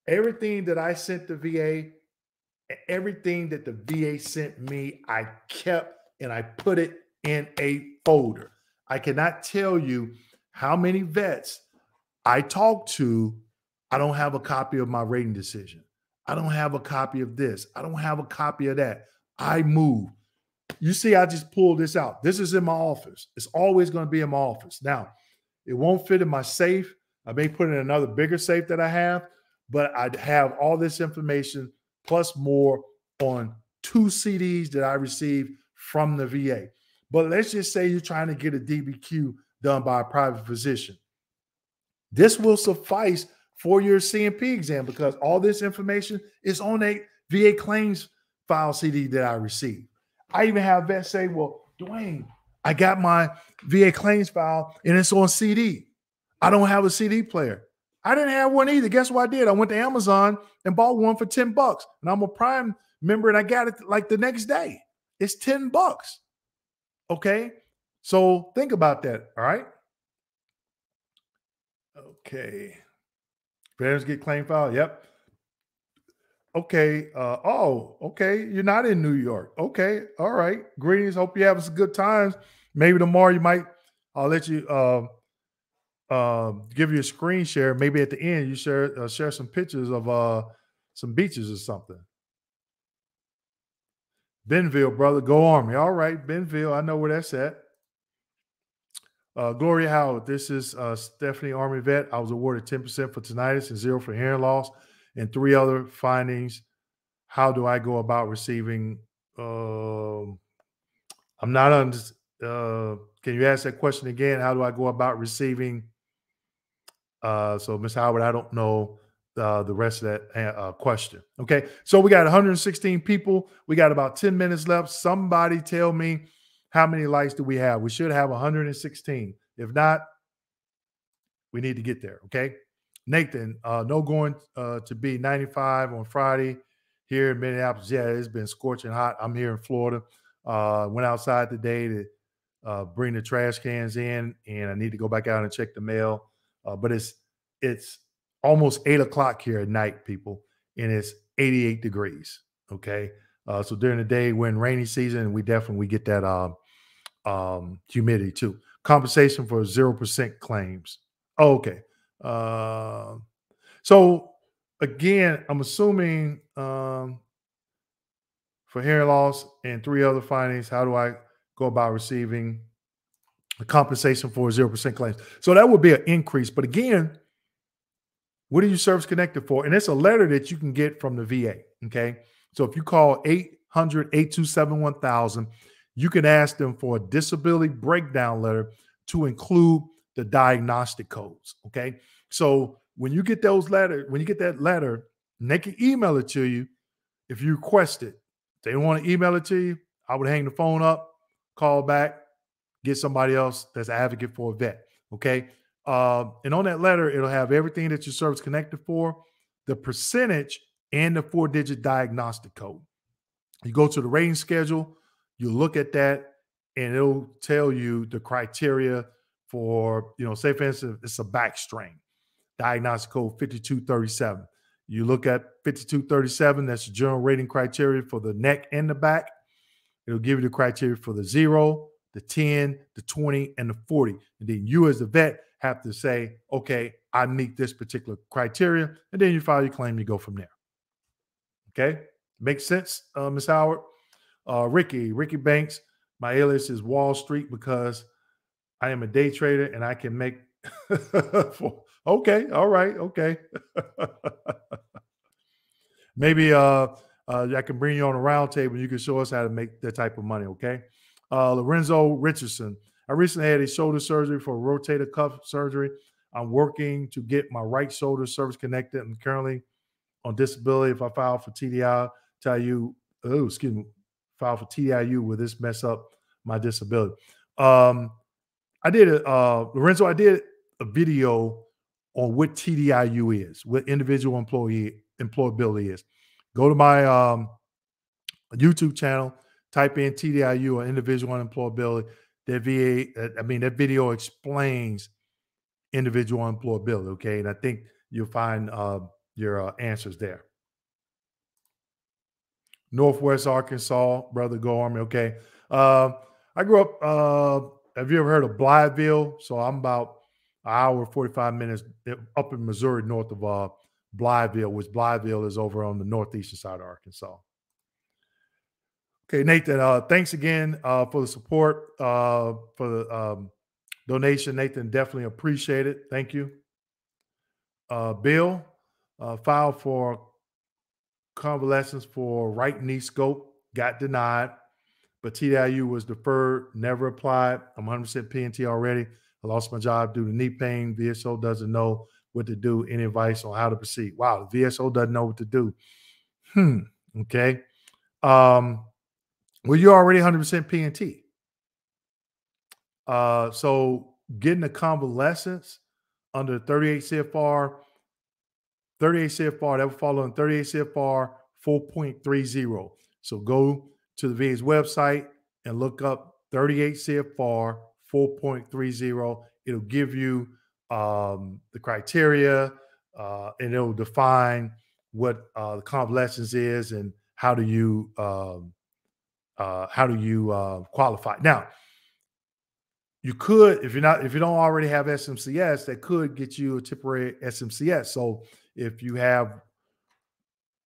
Everything that I sent the VA, everything that the VA sent me, I kept and I put it in a folder. I cannot tell you how many vets I talked to. I don't have a copy of my rating decision. I don't have a copy of this. I don't have a copy of that. I moved. You see, I just pulled this out. This is in my office. It's always going to be in my office. Now, it won't fit in my safe. I may put it in another bigger safe that I have, but I have all this information plus more on 2 CDs that I received from the VA. But let's just say you're trying to get a DBQ done by a private physician. This will suffice for your C&P exam because all this information is on a VA claims file CD that I received. I even have vets say, well, Dwayne, I got my VA claims file and it's on CD. I don't have a CD player. I didn't have one either. Guess what I did? I went to Amazon and bought one for $10. And I'm a Prime member and I got it like the next day. It's $10. Okay. So think about that. All right. Okay. Veterans get claim filed. Yep. Okay. Okay. You're not in New York. Okay. All right. Greetings. Hope you have some good times. Maybe tomorrow I'll let you give you a screen share. Maybe at the end you share some pictures of some beaches or something. Benville, brother, go Army. All right, Benville, I know where that's at. Gloria Howard, this is Stephanie, Army vet. I was awarded 10% for tinnitus and 0 for hearing loss, and 3 other findings. How do I go about receiving? I'm not on. Can you ask that question again? How do I go about receiving? So, Ms. Howard, I don't know the rest of that question. Okay, so we got 116 people. We got about 10 minutes left. Somebody tell me how many likes do we have? We should have 116. If not, we need to get there. Okay, Nathan, no going to be 95 on Friday here in Minneapolis. Yeah, it's been scorching hot. I'm here in Florida. Went outside today to bring the trash cans in, and I need to go back out and check the mail. But it's almost 8 o'clock here at night, people, and it's 88 degrees. Okay, so during the day, we're in rainy season, we definitely get that humidity too. Compensation for 0% claims. Oh, okay. So again, I'm assuming for hearing loss and 3 other findings, how do I go about receiving the compensation for 0% claims? So that would be an increase. But again, what are you service connected for? And it's a letter that you can get from the VA. Okay. So if you call 800-827-1000, you can ask them for a disability breakdown letter to include the diagnostic codes. Okay. So when you get that letter, and they can email it to you if you request it. If they don't want to email it to you, I would hang the phone up, call back, get somebody else that's an advocate for a vet. Okay. And on that letter, it'll have everything that your service connected for, the percentage, and the 4-digit diagnostic code. You go to the rating schedule, you look at that, and it'll tell you the criteria for, say for instance, it's a back strain, diagnostic code 5237. You look at 5237, that's the general rating criteria for the neck and the back. It'll give you the criteria for the 0, the 10, the 20, and the 40. And then you as the vet have to say, okay, I meet this particular criteria. And then you file your claim, you go from there. Okay. Makes sense, Ms. Howard? Ricky Banks, my alias is Wall Street because I am a day trader and I can make okay, all right, okay. Maybe I can bring you on a round table and you can show us how to make that type of money, okay? Lorenzo Richardson, I recently had a shoulder surgery for rotator cuff surgery. I'm working to get my right shoulder service connected. I'm currently on disability. If I file for TDIU, file for TDIU, will this mess up my disability? Lorenzo, I did a video on what TDIU is, what individual employability is. Go to my YouTube channel, type in TDIU or individual unemployability. That video explains individual unemployability. Okay, and I think you'll find your answers there. Northwest Arkansas, brother, go Army. Okay, I grew up. Have you ever heard of Blytheville? So I'm about an hour, 45 minutes up in Missouri, north of Blytheville, which Blytheville is over on the northeastern side of Arkansas. Okay, Nathan, thanks again for the support, for the donation. Nathan, definitely appreciate it. Thank you. Bill, filed for convalescence for right knee scope, got denied, but TDIU was deferred, never applied. I'm 100% PNT already. I lost my job due to knee pain. VSO doesn't know what to do. Any advice on how to proceed? Wow, the VSO doesn't know what to do. Okay. Well, you're already 100% PNT. So getting a convalescence under 38 CFR 38 CFR, that would fall on 38 CFR 4.30. So go to the VA's website and look up 38 CFR 4.30. It'll give you the criteria and it'll define what the convalescence is and how do you qualify. Now, you could, if you don't already have SMCS, that could get you a temporary SMCS. So if you have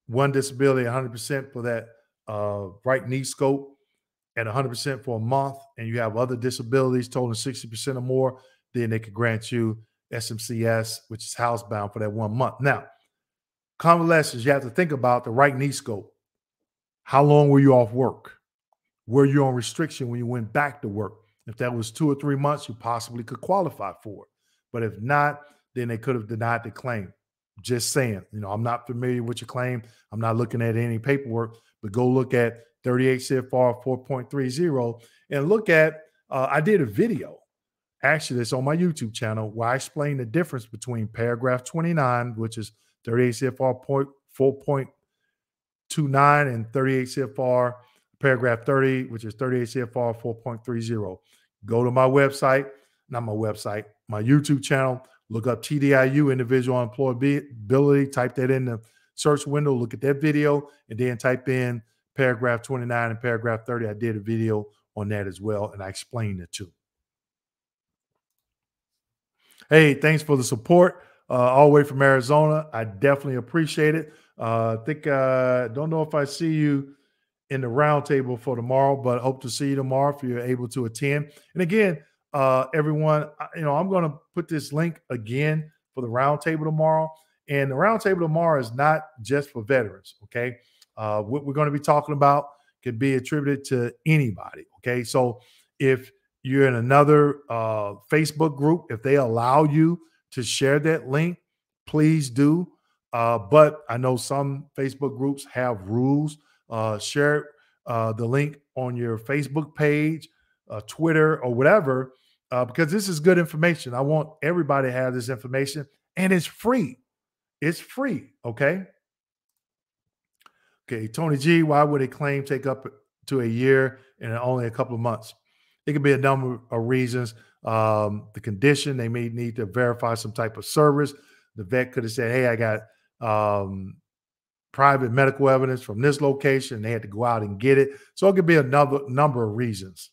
one disability, 100% for that right knee scope, and 100% for a month, and you have other disabilities totaling 60% or more, then they could grant you SMCS, which is housebound for that 1 month. Now, convalescence, you have to think about the right knee scope. How long were you off work? Were you on restriction when you went back to work? If that was 2 or 3 months, you possibly could qualify for it. But if not, then they could have denied the claim. Just saying, I'm not familiar with your claim. I'm not looking at any paperwork, but go look at 38 CFR 4.30 and look at, I did a video, actually, it's on my YouTube channel where I explain the difference between paragraph 29, which is 38 CFR 4.29 and 38 CFR paragraph 30, which is 38 CFR 4.30. Go to my website, not my website, my YouTube channel, look up TDIU, individual employability, type that in the search window, look at that video, and then type in paragraph 29 and paragraph 30. I did a video on that as well, and I explained it too. Hey, thanks for the support all the way from Arizona. I definitely appreciate it. Don't know if I see you in the roundtable for tomorrow, but hope to see you tomorrow if you're able to attend. And again, everyone, I'm going to put this link again for the roundtable tomorrow. And the roundtable tomorrow is not just for veterans, okay? What we're going to be talking about can be attributed to anybody, okay? So if you're in another Facebook group, if they allow you to share that link, please do. But I know some Facebook groups have rules. Share the link on your Facebook page, Twitter, or whatever, because this is good information. I want everybody to have this information, and it's free. It's free, okay? Okay, Tony G, why would a claim take up to a year and only a couple of months? It could be a number of reasons. The condition, they may need to verify some type of service. The vet could have said, hey, I got private medical evidence from this location. They had to go out and get it. So it could be another number of reasons.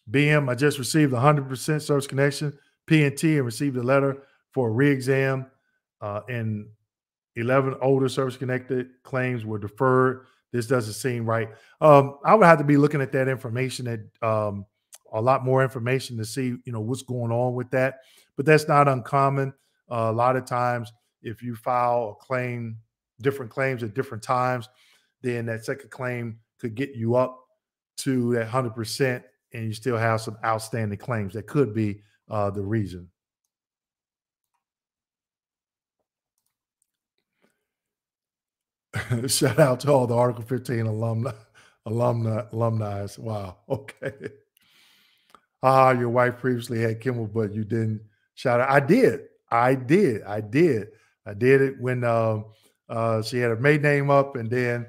BM, I just received 100% service connection, PNT, and received a letter for a re-exam, and 11 older service-connected claims were deferred. This doesn't seem right. I would have to be looking at that information, a lot more information to see, what's going on with that. But that's not uncommon. A lot of times, if you file a claim, different claims at different times, then that second claim could get you up to that 100%, and you still have some outstanding claims. That could be the reason. Shout out to all the Article 15 alumni. Wow. Okay. Your wife previously had Kimball, but you didn't shout out. I did it when she had her maiden name up, and then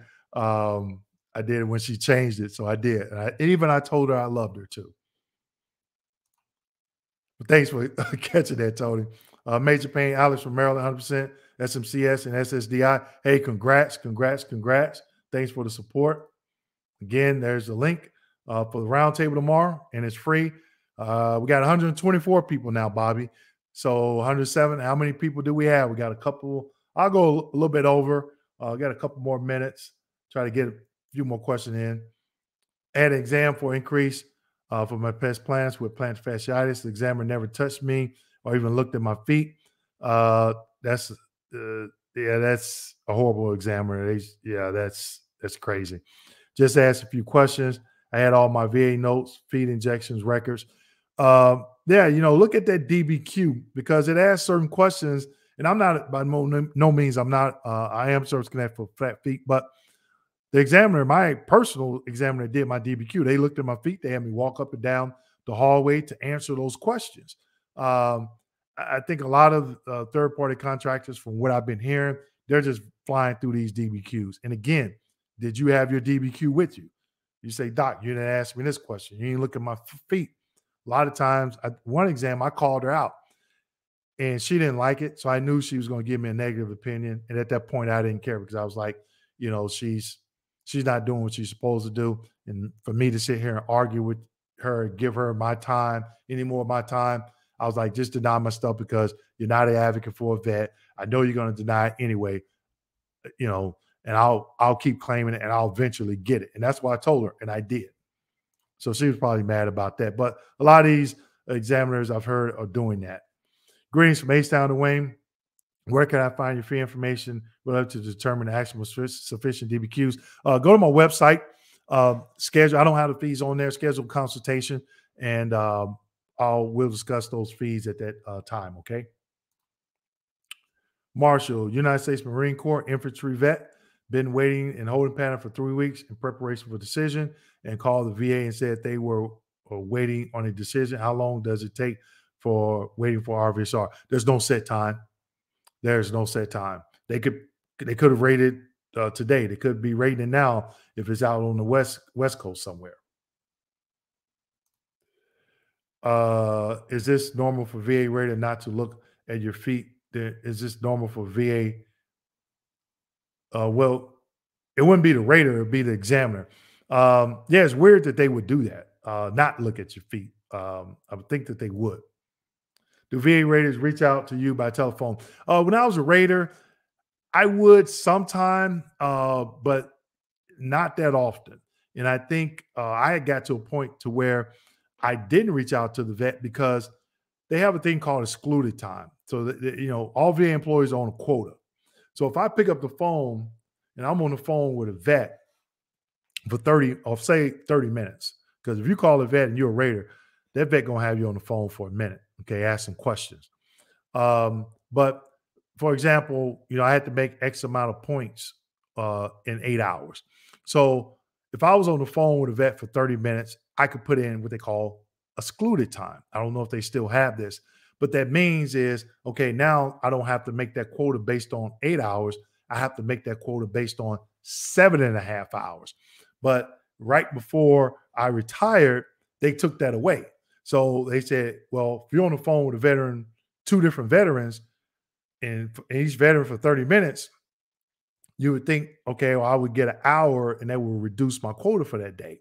I did it when she changed it. So I did. And I told her I loved her too. But thanks for catching that, Tony. Major Pain, Alex from Maryland, 100%, SMCS and SSDI. Hey, congrats. Thanks for the support. Again, there's a link for the roundtable tomorrow, and it's free. We got 124 people now, Bobby. So 107, how many people do we have? We got a couple. I'll go a little bit over. Got a couple more minutes. Try to get a few more questions in. I had an exam for increase for my past plants with plantar fasciitis. The examiner never touched me or even looked at my feet. That's a horrible examiner. That's crazy. Just asked a few questions. I had all my VA notes, feed injections, records. Look at that DBQ because it asks certain questions. And I'm not, by no means, I am service connected for flat feet, but the examiner, my personal examiner, did my DBQ. They looked at my feet. They had me walk up and down the hallway to answer those questions. I think a lot of third-party contractors, from what I've been hearing, they're just flying through these DBQs. And again, did you have your DBQ with you? You say, Doc, you didn't ask me this question. You didn't look at my feet. A lot of times, one exam, I called her out and she didn't like it. So I knew she was going to give me a negative opinion. And at that point, I didn't care because I was like, she's not doing what she's supposed to do. And for me to sit here and argue with her, give her my time, any more of my time, I was like, just deny my stuff because you're not an advocate for a vet. I know you're going to deny it anyway, and I'll keep claiming it and I'll eventually get it. And that's what I told her, and I did. So she was probably mad about that. But a lot of these examiners I've heard are doing that. Greetings from H-Town to Wayne. Where can I find your free information relative to determine the actual sufficient DBQs? Go to my website, schedule. I don't have the fees on there. Schedule consultation, and we'll discuss those fees at that time. Okay. Marshall, United States Marine Corps infantry vet, been waiting and holding pattern for 3 weeks in preparation for decision, and called the VA and said they were waiting on a decision. How long does it take for waiting for RVSR? There's no set time. There's no set time. They could have rated today. They could be rating it now if it's out on the west coast somewhere. Is this normal for VA rater not to look at your feet? Is this normal for VA? Well, it wouldn't be the rater, it would be the examiner. Yeah, it's weird that they would do that, not look at your feet. I would think that they would. Do VA raters reach out to you by telephone? When I was a rater, I would sometime, but not that often. And I think I had got to a point to where I didn't reach out to the vet because they have a thing called excluded time. So that, all VA employees are on a quota. So if I pick up the phone and I'm on the phone with a vet for 30 minutes, because if you call a vet and you're a rater, that vet gonna have you on the phone for a minute. Okay, ask some questions. But for example, I had to make X amount of points in 8 hours. So if I was on the phone with a vet for 30 minutes, I could put in what they call excluded time. I don't know if they still have this, but that means is, okay, now I don't have to make that quota based on 8 hours. I have to make that quota based on 7.5 hours. But right before I retired, they took that away. So they said, well, if you're on the phone with a veteran, 2 different veterans, and each veteran for 30 minutes, you would think, okay, well, I would get an hour and that will reduce my quota for that day.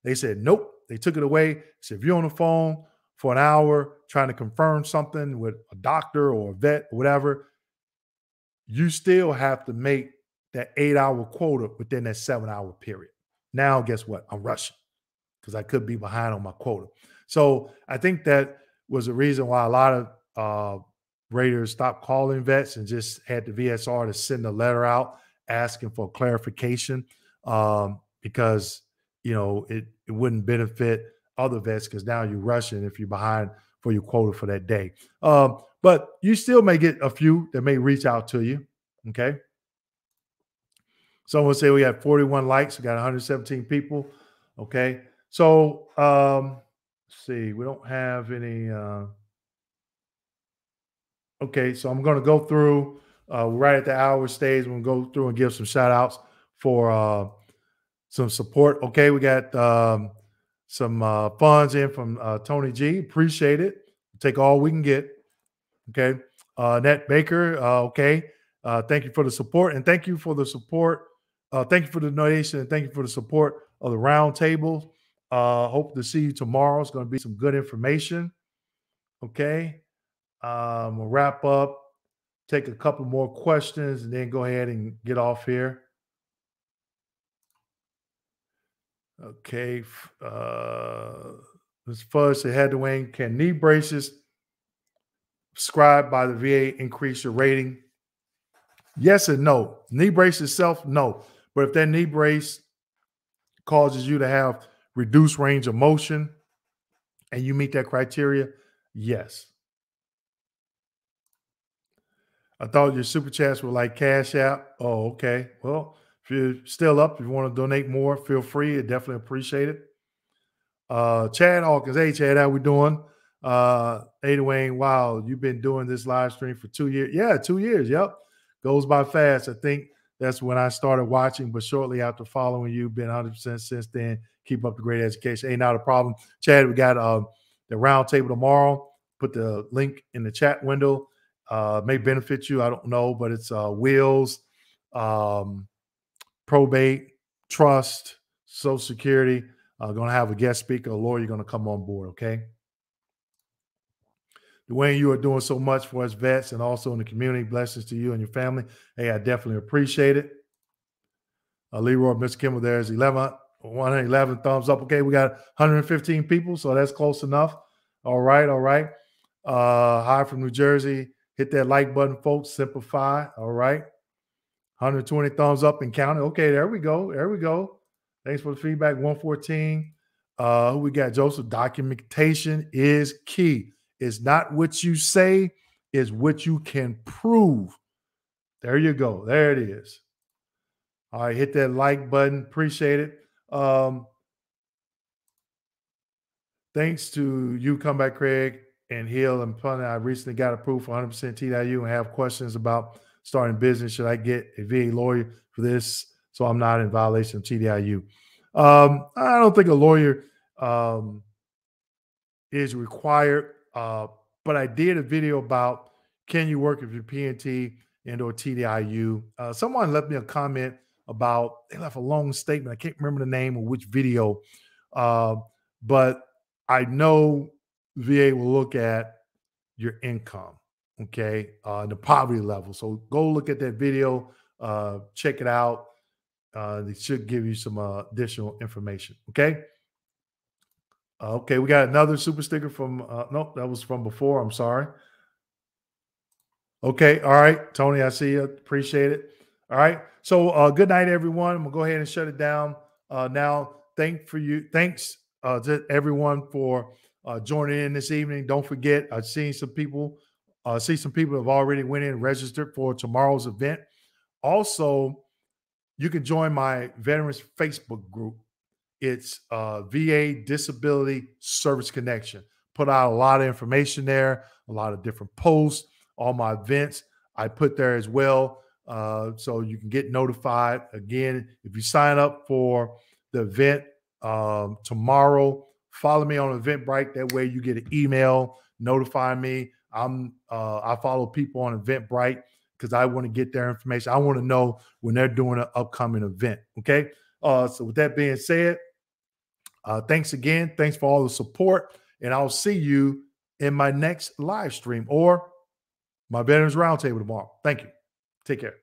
They said, nope. They took it away. So if you're on the phone for an hour trying to confirm something with a doctor or a vet or whatever, you still have to make that 8-hour quota within that 7-hour period. Now, guess what? I'm rushing because I could be behind on my quota. So I think that was the reason why a lot of raters stopped calling vets and just had the VSR to send a letter out asking for clarification because, it wouldn't benefit other vets because now you're rushing if you're behind for your quota for that day. But you still may get a few that may reach out to you. Okay. Someone say we had 41 likes. We got 117 people. Okay. So let's see. We don't have any. Okay. So I'm going to go through right at the hour stage. We'll go through and give some shout outs for some support. Okay. We got some funds in from Tony G. Appreciate it. Take all we can get. Okay. Nat Baker. Okay. Thank you for the support, and thank you for the support. Thank you for the donation, and thank you for the support of the round table. Hope to see you tomorrow. It's going to be some good information. Okay. We'll wrap up, take a couple more questions, and then go ahead and get off here. Okay. Ms. Fudge said, Head to Wayne, can knee braces prescribed by the VA increase your rating? Yes and no. Knee brace itself, no. But if that knee brace causes you to have reduced range of motion and you meet that criteria, yes. I thought your super chats were like Cash App. Oh, okay. Well, if you're still up, if you want to donate more, feel free. I definitely appreciate it. Chad Hawkins. Hey, Chad, how we doing? Hey, Dwayne, wow, you've been doing this live stream for 2 years. Yeah, 2 years. Yep. Goes by fast. I think that's when I started watching, but shortly after following you, been 100% since then. Keep up the great education. Ain't not a problem. Chad, we got the round table tomorrow. Put the link in the chat window. May benefit you. I don't know, but it's wills, probate, trust, Social Security. Going to have a guest speaker, a lawyer going to come on board, okay? Dwayne, you are doing so much for us vets and also in the community. Blessings to you and your family. Hey, I definitely appreciate it. Leroy, Mr. Kimball, there's 111 thumbs up. Okay, we got 115 people, so that's close enough. All right, all right. Hi from New Jersey. Hit that like button, folks. Simplify. All right. 120 thumbs up and counting. Okay, there we go. There we go. Thanks for the feedback. 114. Who we got? Joseph. Documentation is key. It's not what you say, it's what you can prove. There you go. There it is. All right, hit that like button. Appreciate it. Thanks to you, Comeback Craig, and Hill and Pun. I recently got approved for 100% TDIU and have questions about starting business. Should I get a VA lawyer for this so I'm not in violation of TDIU? I don't think a lawyer is required, but I did a video about can you work with your PNT and or TDIU. Someone left me a comment about, they left a long statement. I can't remember the name of which video, but I know VA will look at your income, okay, the poverty level. So go look at that video, check it out. They should give you some additional information, okay? Okay, we got another super sticker from, nope, that was from before. I'm sorry. Okay, all right, Tony, I see you. Appreciate it. All right, so good night, everyone. I'm gonna go ahead and shut it down now. Thanks to everyone for joining in this evening. Don't forget, I've seen some people, have already went in and registered for tomorrow's event. Also, you can join my Veterans Facebook group. It's VA Disability Service Connection. Put out a lot of information there, a lot of different posts, all my events I put there as well. So you can get notified. Again, if you sign up for the event tomorrow, follow me on Eventbrite. That way you get an email notifying me. I follow people on Eventbrite because I want to get their information. I want to know when they're doing an upcoming event. Okay. So with that being said, thanks again. Thanks for all the support. And I'll see you in my next live stream or my Veterans Roundtable tomorrow. Thank you. Take care.